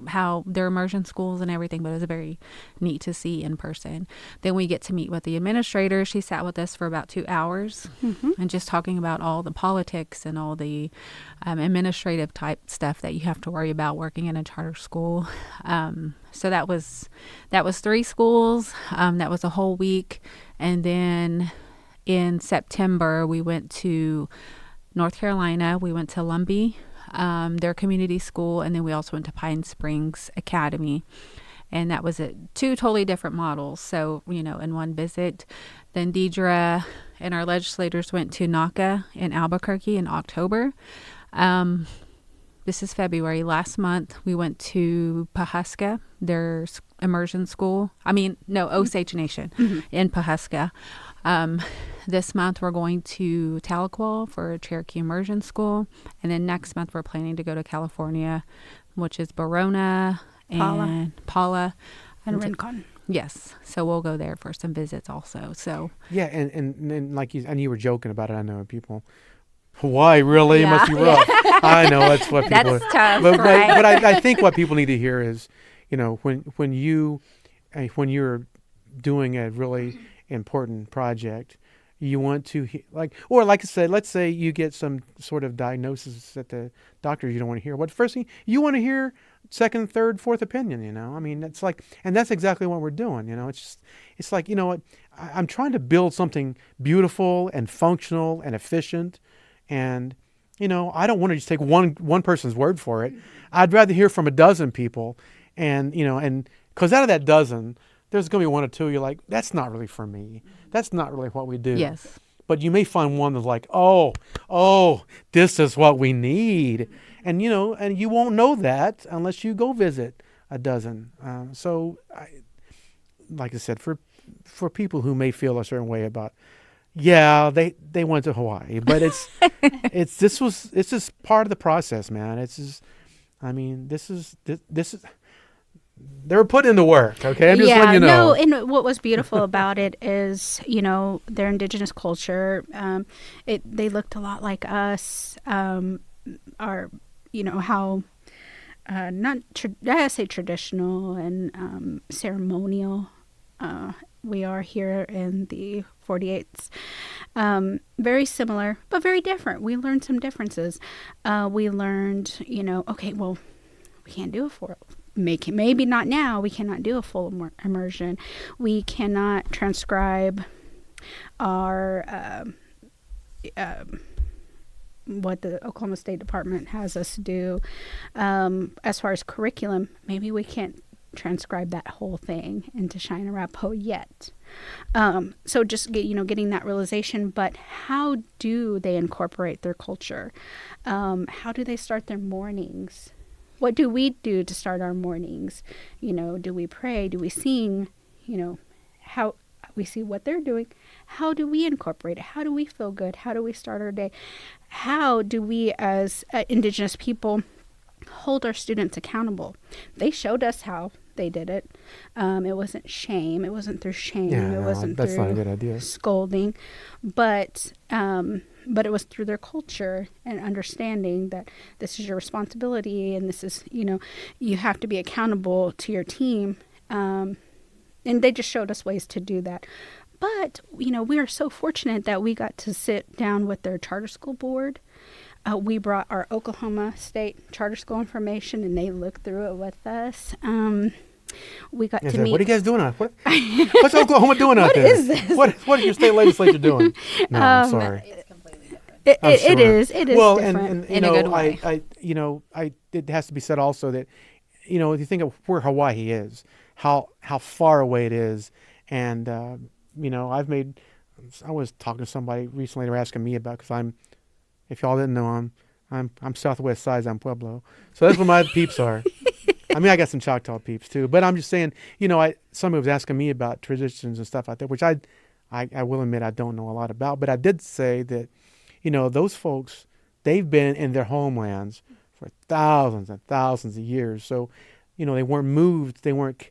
how their immersion schools and everything, but it was very neat to see in person. Then we get to meet with the administrator. She sat with us for about 2 hours and just talking about all the politics and all the administrative type stuff that you have to worry about working in a charter school. So that was 3 schools. That was a whole week. And then in September, we went to North Carolina. We went to Lumbee, their community school, and then we also went to Pine Springs Academy. And that was two totally different models. So, in one visit, then Diedra and our legislators went to NACA in Albuquerque in October. This is February. Last month, we went to Pawhuska, their immersion school. Osage Nation in Pawhuska. This month, we're going to Tahlequah for a Cherokee immersion school. And then next month, we're planning to go to California, which is Barona and Paula. And Rincon. Yes. So we'll go there for some visits also. So yeah, and like you were joking about it. I know people. Hawaii really must be rough. I know that's what people. That's tough, but right? I think what people need to hear is, when you're doing a really important project, you want to like I said, let's say you get some sort of diagnosis that the doctor you don't want to hear. What first thing you want to hear? Second, third, fourth opinion. It's like, and that's exactly what we're doing. It's like, what I'm trying to build something beautiful and functional and efficient. And, I don't want to just take one person's word for it. I'd rather hear from a dozen people. And because out of that dozen, there's going to be one or two you're like, that's not really for me. That's not really what we do. yes. But you may find one that's like, oh, this is what we need. And, and you won't know that unless you go visit a dozen. Like I said, for people who may feel a certain way about, they went to Hawaii, but it's just part of the process, man. This is they were put in the work. Okay, I'm just letting you know. No, and what was beautiful about it is, their indigenous culture. They looked a lot like us. How I say traditional and ceremonial. We are here in the 48s. Very similar, but very different. We learned some differences. We learned, we can't do maybe not now. We cannot do a full immersion. We cannot transcribe our what the Oklahoma State Department has us do as far as curriculum. Maybe we can't transcribe that whole thing into Cheyenne and Arapaho yet. So just getting that realization. But how do they incorporate their culture? How do they start their mornings? What do we do to start our mornings? Do we pray? Do we sing? How we see what they're doing. How do we incorporate it? How do we feel good? How do we start our day? How do we as Indigenous people hold our students accountable? They showed us how they did it. It wasn't shame. It wasn't through shame. It wasn't that's through not a good idea. Scolding. But it was through their culture and understanding that this is your responsibility and this is, you have to be accountable to your team. And they just showed us ways to do that. But, we are so fortunate that we got to sit down with their charter school board. We brought our Oklahoma State charter school information, and they looked through it with us. We got to meet. What are you guys doing out? What's Oklahoma doing out there? What is this? What is your state legislature doing? No, I'm sorry. It's completely different. It is well, different. and in a good way. It has to be said also that, if you think of where Hawaii is, how far away it is, and I was talking to somebody recently. They were asking me about, because if y'all didn't know, I'm Southwest Sides. I'm Pueblo, so that's where my peeps are. I got some Choctaw peeps too, but I'm just saying, somebody was asking me about traditions and stuff out there, which I will admit I don't know a lot about, but I did say that, those folks, they've been in their homelands for thousands and thousands of years. So, they weren't moved, they weren't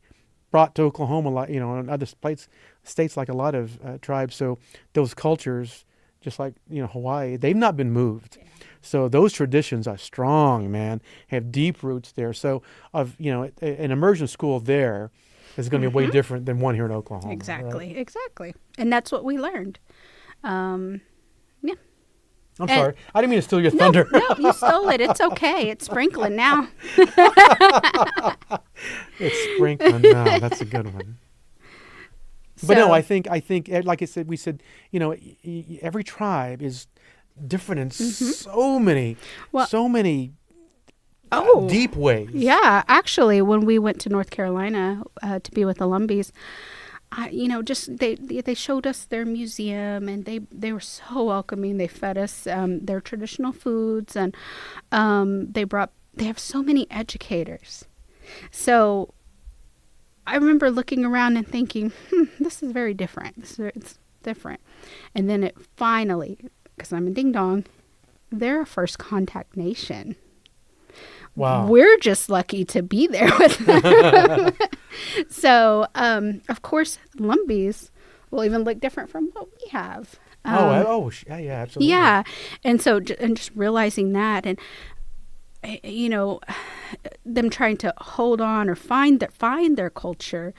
brought to Oklahoma like, and other states like a lot of tribes. So those cultures, just like, Hawaii, they've not been moved. Yeah. So those traditions are strong, man, have deep roots there. So an immersion school there is going to be way different than one here in Oklahoma. Exactly, right? exactly. And that's what we learned. Yeah. I'm sorry. I didn't mean to steal your thunder. No, you stole it. It's okay. It's sprinkling now. It's sprinkling now. That's a good one. But no, I think, like I said, we said, every tribe is different in so many deep ways. Yeah, actually, when we went to North Carolina to be with the Lumbies, they showed us their museum, and they were so welcoming. They fed us their traditional foods, and they have so many educators. So I remember looking around and thinking, this is very different. It's different. And then it finally, because I'm a ding dong, they're a first contact nation. Wow. We're just lucky to be there with them. So, of course, Lumbies will even look different from what we have. Yeah, absolutely. Yeah. And so, and just realizing that, and, them trying to hold on or find their culture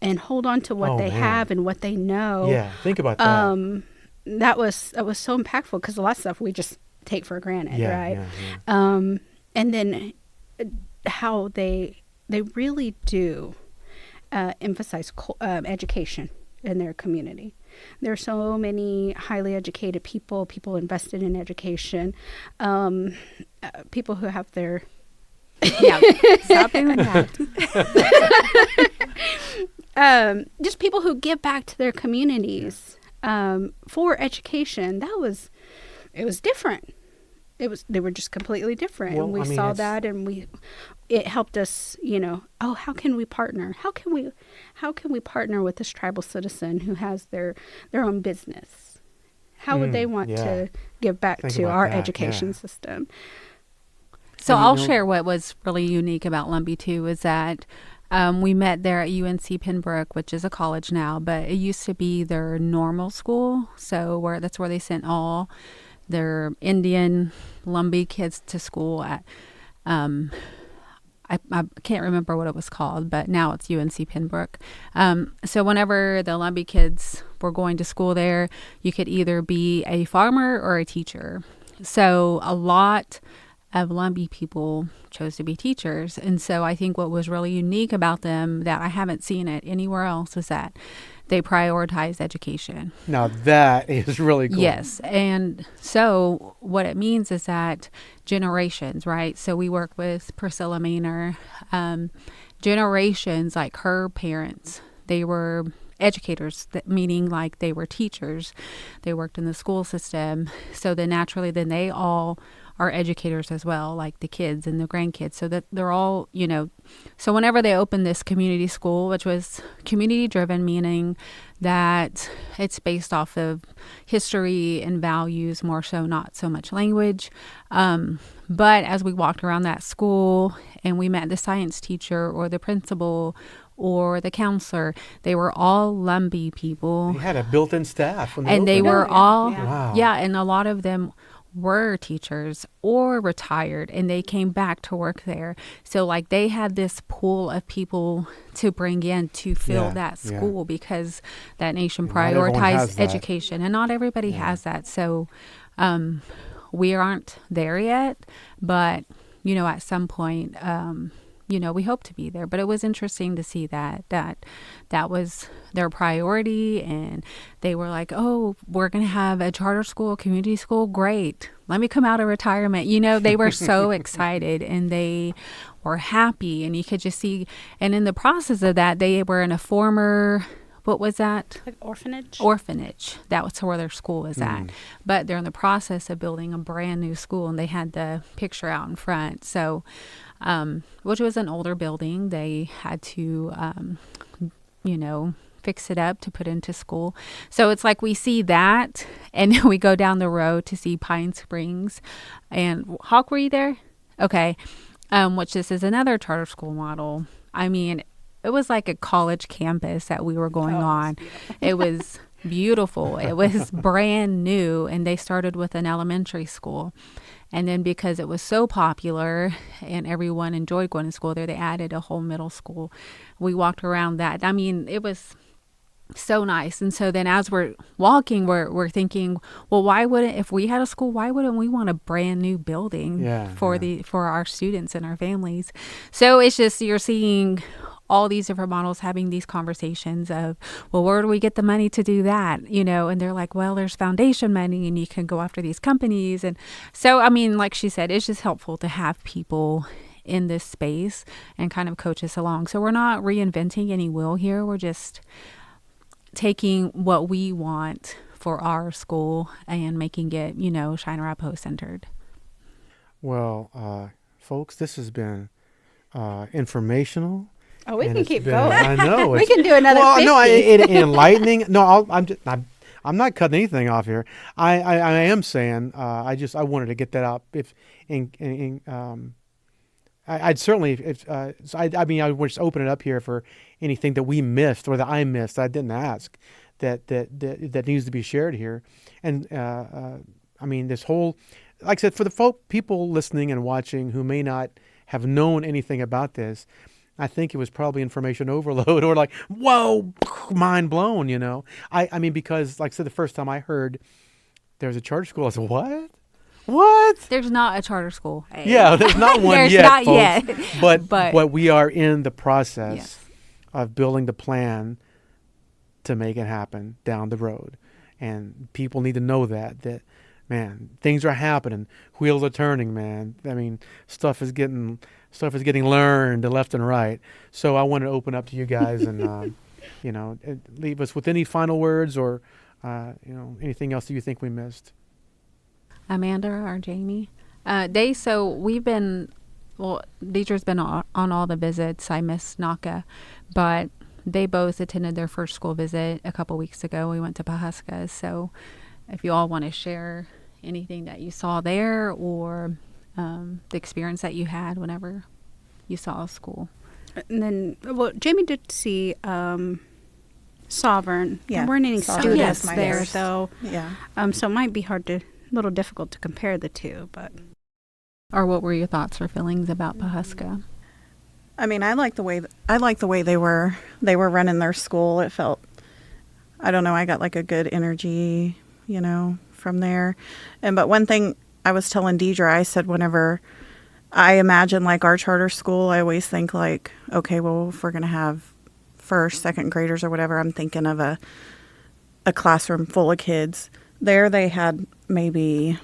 and hold on to what they have and what they know. Yeah, think about that. That was so impactful, because a lot of stuff we just take for granted, right? Yeah. And then how they really do emphasize education in their community. There are so many highly educated people invested in education, people who have their Stop doing that. Just people who give back to their communities for education. It was different. They were just completely different. Well, and we saw that, and it helped us, how can we partner? How can we partner with this tribal citizen who has their own business? How would they want to give back to our education system? So I'll share what was really unique about Lumbee too, is that we met there at UNC Pembroke, which is a college now, but it used to be their normal school. So that's where they sent all their Indian Lumbee kids to school at, I can't remember what it was called, but now it's UNC Pembroke. So whenever the Lumbee kids were going to school there, you could either be a farmer or a teacher. So a lot of Lumbee people chose to be teachers. And so I think what was really unique about them that I haven't seen it anywhere else is that they prioritize education. Now that is really cool. Yes. And so what it means is that generations, right? So we work with Priscilla Maynor. Generations, like her parents, they were educators, meaning like they were teachers. They worked in the school system. So then naturally, then they all are educators as well, like the kids and the grandkids, so that they're all, so whenever they opened this community school, which was community driven, meaning that it's based off of history and values more so, not so much language. But as we walked around that school and we met the science teacher or the principal or the counselor, they were all Lumbee people. They had a built-in staff. And they were all, Wow. and a lot of them were teachers or retired, and they came back to work there. So like they had this pool of people to bring in to fill that school because that nation prioritized education, and not everybody has that. So we aren't there yet, but at some point we hope to be there. But it was interesting to see that was their priority, and they were like, oh, we're going to have a charter school, community school. Great. Let me come out of retirement. They were so excited, and they were happy, and you could just see. And in the process of that, they were in a former, what was that? Like orphanage. That was where their school was at. But they're in the process of building a brand new school, and they had the picture out in front. So, which was an older building. They had to, fix it up to put into school. So it's like we see that, and then we go down the road to see Pine Springs. And Hawk, were you there? Okay. Which this is another charter school model. I mean, it was like a college campus that we were going on. It was beautiful. It was brand new, and they started with an elementary school. And then because it was so popular and everyone enjoyed going to school there, they added a whole middle school. We walked around that. I mean, it was so nice. And so then as we're walking, we're thinking, well, if we had a school, why wouldn't we want a brand new building for our students and our families? So it's just, you're seeing all these different models having these conversations of, well, where do we get the money to do that? And they're like, well, there's foundation money and you can go after these companies. And so, I mean, like she said, it's just helpful to have people in this space and kind of coach us along. So we're not reinventing any wheel here. We're just taking what we want for our school and making it, Cheyenne and Arapaho centered. Well, folks, this has been informational. Oh, we and can it's keep been- going. I know. We it's- can do another Well, 50. no, enlightening. No, I'm not cutting anything off here. I am saying I wanted to get that out. I'd certainly I would just open it up here for anything that we missed or that I missed that I didn't ask that needs to be shared here. And this whole, like I said, for the people listening and watching who may not have known anything about this, I think it was probably information overload or like, whoa, mind blown, because like I said, the first time I heard there was a charter school, I said, what? There's not a charter school. Yeah, there's not one There's yet, not folks. yet. But we are in the process Yes. of building the plan to make it happen down the road. And people need to know that, man, things are happening. Wheels are turning, man. I mean, stuff is getting learned left and right. So I want to open up to you guys and, leave us with any final words or, anything else that you think we missed. Amanda or Jamie. Deidre's been on all the visits. I missed NACA, but they both attended their first school visit a couple weeks ago. We went to Pawhuska. So if you all want to share anything that you saw there or the experience that you had whenever you saw a school. And then, Jamie did see Sovereign. Yeah, There weren't any Sovereign. students Yes, my there, first. so Yeah. so it might be little difficult to compare the two, but Or what were your thoughts or feelings about Pawhuska? I mean, I like the way they were running their school. It felt, I don't know, I got like a good energy, from there. But one thing I was telling Diedra, I said whenever I imagine like our charter school, I always think like, okay, well, if we're going to have first, second graders or whatever, I'm thinking of a classroom full of kids. There they had maybe,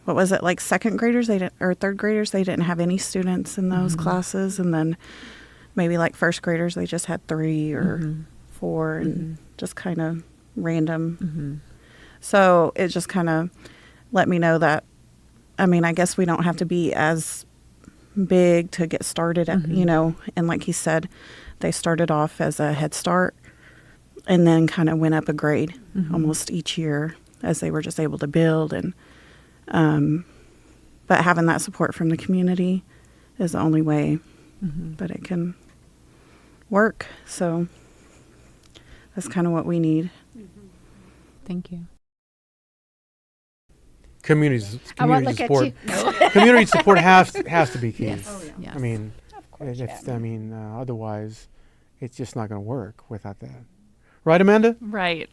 what was it, like second graders or third graders, they didn't have any students in those classes. And then maybe like first graders, they just had 3 or 4 and just kind of random. So it just kind of let me know that, I mean, I guess we don't have to be as big to get started at, and like he said, they started off as a Head Start and then kind of went up a grade almost each year as they were just able to build. And but having that support from the community is the only way that it can work. So that's kind of what we need. Thank you. Community I won't look support. at you. Community support has to be key. Yes. Yes. I mean, Of course, otherwise, it's just not going to work without that. Right, Amanda? Right.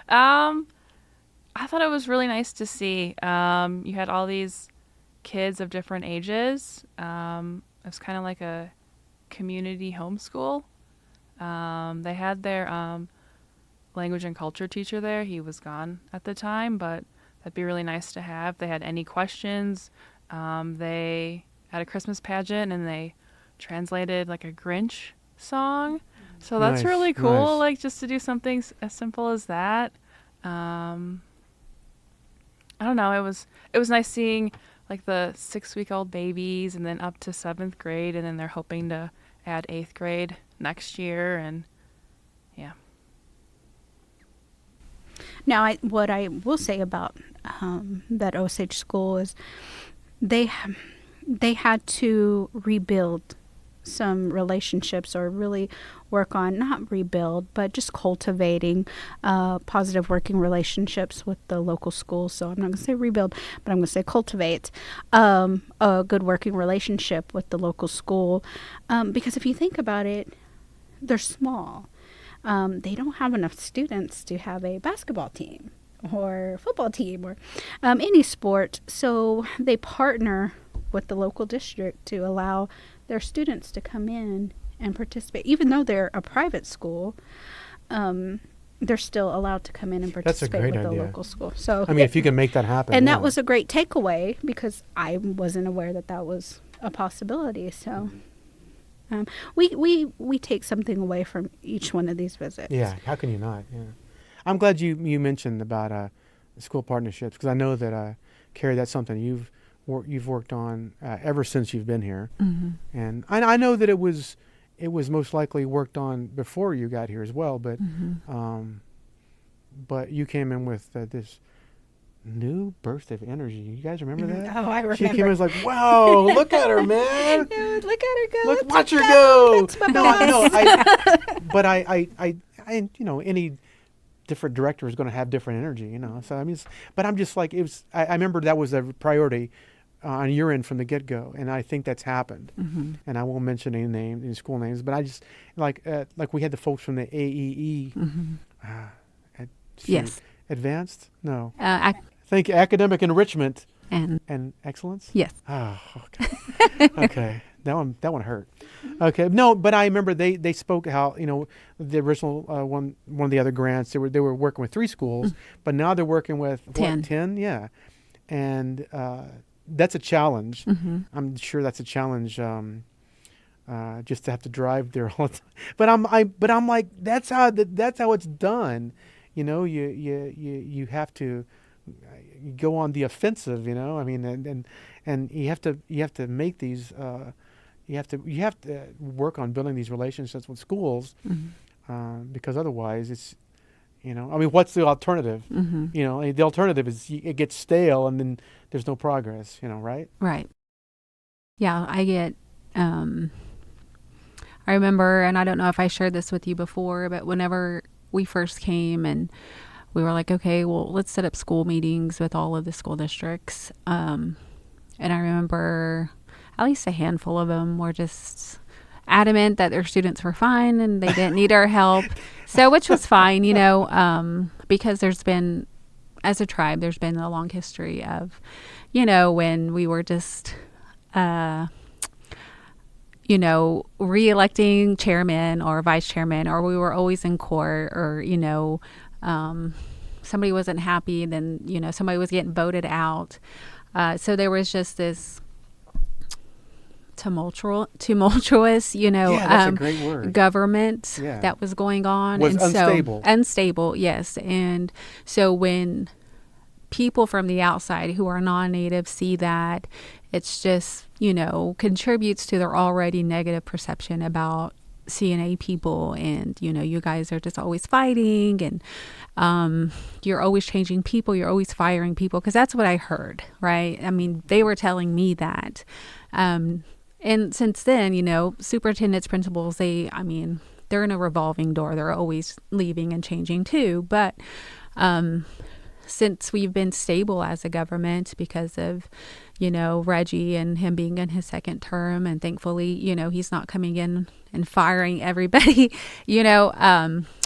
I thought it was really nice to see. You had all these kids of different ages. It was kind of like a community homeschool. They had their language and culture teacher there. He was gone at the time, but that'd be really nice to have. They had any questions. They had a Christmas pageant and they translated like a Grinch song. So that's Nice, really cool, nice. like just to do something as simple as that. I don't know, it was nice seeing like the 6-week-old babies and then up to 7th grade, and then they're hoping to add 8th grade next year, and yeah. Now, what I will say about that Osage school is they had to rebuild some relationships, or really work on, not rebuild, but just cultivating positive working relationships with the local schools. So I'm not going to say rebuild, but I'm going to say cultivate a good working relationship with the local school. Because if you think about it, they're small. They don't have enough students to have a basketball team or football team or any sport. So they partner with the local district to allow their students to come in and participate. Even though they're a private school, they're still allowed to come in and That's a participate great with idea. the local school. So I mean, if you can make that happen. and yeah. that was a great takeaway, because I wasn't aware that was a possibility. So we take something away from each one of these visits. Yeah, how can you not? Yeah, I'm glad you mentioned about school partnerships, because I know that Carrie, that's something you've worked on ever since you've been here, and I know that it was most likely worked on before you got here as well, but but you came in with this new burst of energy. You guys remember that? Oh, I remember. She came in and was like, wow, look at her, man. Yeah, look at her go. Look, watch her go. That's my boss. But I, any different director is going to have different energy, So I mean, but I'm just like, I remember that was a priority on your end from the get-go, and I think that's happened. And I won't mention any school names, but I just like we had the folks from the AEE. Yes. Advanced? No. Think academic enrichment and excellence. Yes. Oh, okay. Okay. That one hurt. Okay. No, but I remember they spoke how the original one of the other grants they were working with 3 schools, but now they're working with 10. Yeah, and that's a challenge. I'm sure that's a challenge. Just to have to drive there all the time. But I'm like, that's how it's done. You have to go on the offensive. I mean, and you have to make these. You have to work on building these relationships with schools, because otherwise it's, I mean, what's the alternative? The alternative is it gets stale and then there's no progress. Right? Right. Yeah, I get. I remember, and I don't know if I shared this with you before, but whenever we first came and we were like, okay, well, let's set up school meetings with all of the school districts. And I remember at least a handful of them were just adamant that their students were fine and they didn't need our help. So, which was fine, because there's been, as a tribe, there's been a long history of, when we were just, re-electing chairman or vice chairman, or we were always in court, or, somebody wasn't happy, then, somebody was getting voted out. So there was just this tumultuous, that's a great word. Government that was going on. Was and unstable. Unstable, yes. And so when people from the outside who are non-native see that, it's just, contributes to their already negative perception about CNA people, and you guys are just always fighting, and you're always changing people, you're always firing people, because that's what I heard, right? I mean, they were telling me that, and since then, superintendents, principals, they're in a revolving door, they're always leaving and changing too, but since we've been stable as a government because of Reggie and him being in his second term, and thankfully, he's not coming in and firing everybody,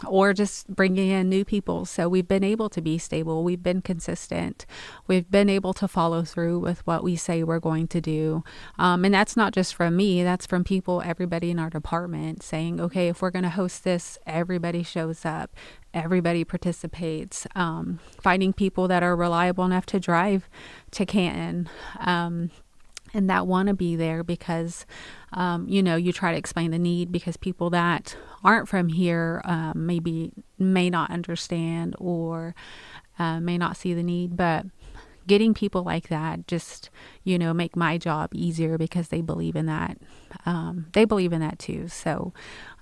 or just bringing in new people. So we've been able to be stable. We've been consistent. We've been able to follow through with what we say we're going to do. And that's not just from me. That's from people, everybody in our department saying, okay, if we're going to host this, everybody shows up. Everybody participates. Finding people that are reliable enough to drive to Canton, and that want to be there because, you try to explain the need, because people that aren't from here may not understand or may not see the need. But getting people like that just, make my job easier, because they believe in that. They believe in that too. So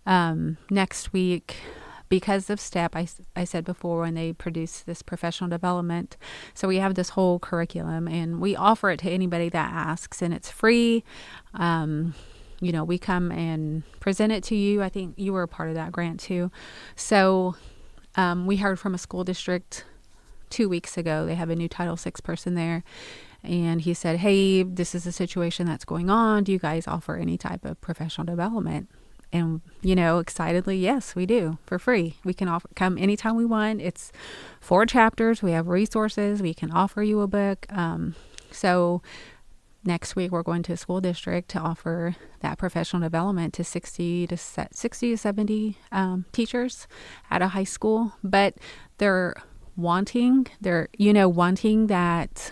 next week, because of S.T.E.P, I said before, when they produce this professional development, so we have this whole curriculum and we offer it to anybody that asks, and it's free. We come and present it to you. I think you were a part of that grant too. So we heard from a school district 2 weeks ago. They have a new Title VI person there, and he said, hey, this is a situation that's going on. Do you guys offer any type of professional development? And, excitedly, yes, we do, for free. We can come anytime we want. It's 4 chapters. We have resources. We can offer you a book. So next week, we're going to a school district to offer that professional development to 60 to 70 teachers at a high school. But they're wanting that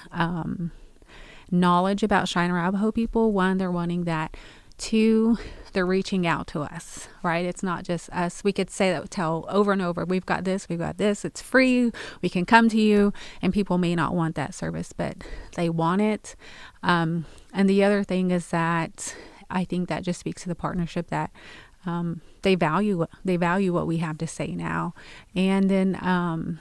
knowledge about Cheyenne and Arapaho people. One, they're wanting that. Two, they're reaching out to us, right? It's not just us. We could say that, tell over and over, we've got this, it's free, we can come to you, and people may not want that service, but they want it. And the other thing is that I think that just speaks to the partnership that they value what we have to say now. And then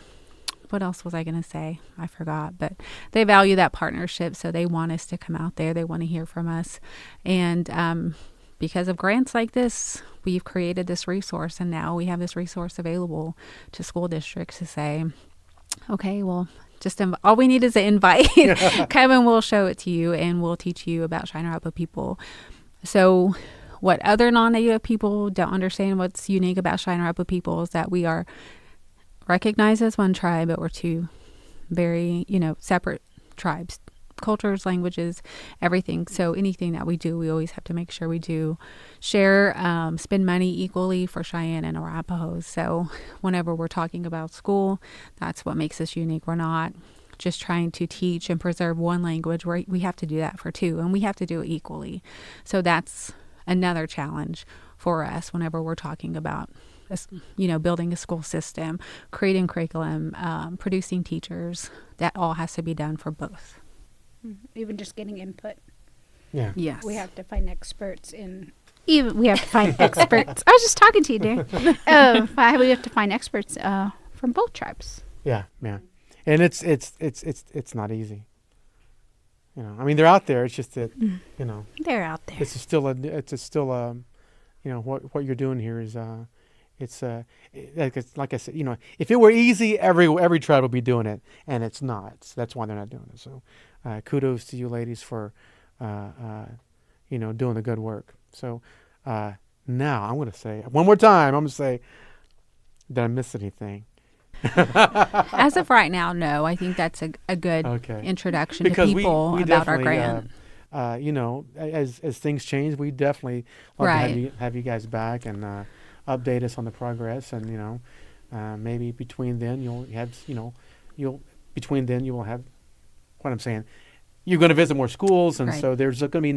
what else was I going to say? I forgot, but they value that partnership. So they want us to come out there. They want to hear from us. And because of grants like this, we've created this resource, and now we have this resource available to school districts to say, okay, well, just all we need is an invite. Kevin will show it to you, and we'll teach you about Cheyenne and Arapaho people. So what other non-Native people don't understand, what's unique about Cheyenne and Arapaho people is that we are recognized as one tribe, but we're two very, separate tribes, cultures, languages, everything. So anything that we do, we always have to make sure we do share, spend money equally for Cheyenne and Arapaho. So whenever we're talking about school, that's what makes us unique. We're not just trying to teach and preserve one language. We have to do that for two, and we have to do it equally. So that's another challenge for us whenever we're talking about building a school system, creating curriculum, producing teachers. That all has to be done for both. Even just getting input. Yeah. Yes. We have to find experts we have to find experts. I was just talking to you, dear. We have to find experts from both tribes. Yeah. And it's not easy. They're out there. It's just that, They're out there. It's still what you're doing here is, like I said, if it were easy, every tribe would be doing it, and it's not. So that's why they're not doing it. So, kudos to you ladies for, doing the good work. So, now I'm going to say one more time. I'm going to say, did I miss anything? As of right now, no. I think that's a good introduction because to people we about our grant. As things change, we definitely love to have you guys back and update us on the progress, and maybe between then you will have what I'm saying. You're going to visit more schools, and so there's going to be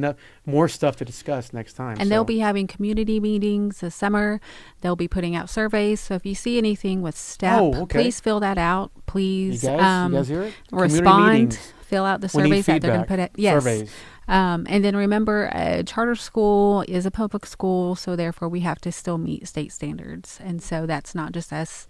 more stuff to discuss next time. And they'll be having community meetings this summer. They'll be putting out surveys. So if you see anything with S.T.E.P, please fill that out. Please you guys hear it? Respond. Fill out the surveys that they're going to put out. Yes. Surveys. And then remember, a charter school is a public school, so therefore we have to still meet state standards. And so that's not just us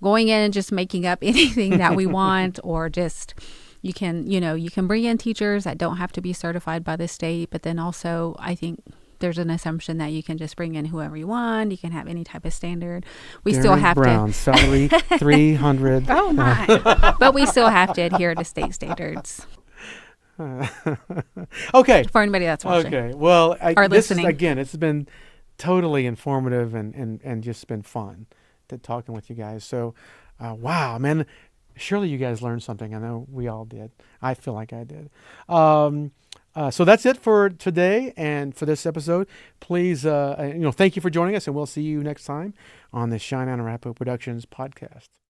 going in and just making up anything that we want, or just... You can bring in teachers that don't have to be certified by the state, but then also I think there's an assumption that you can just bring in whoever you want. You can have any type of standard. We still have Brown, salary $300. Oh my! But we still have to adhere to state standards. Okay. For anybody that's watching. Okay. Well, listening. It's been totally informative and just been fun talking with you guys. So, wow, man. Surely you guys learned something. I know we all did. I feel like I did. So that's it for today and for this episode. Please, thank you for joining us, and we'll see you next time on the Cheyenne and Arapaho Productions podcast.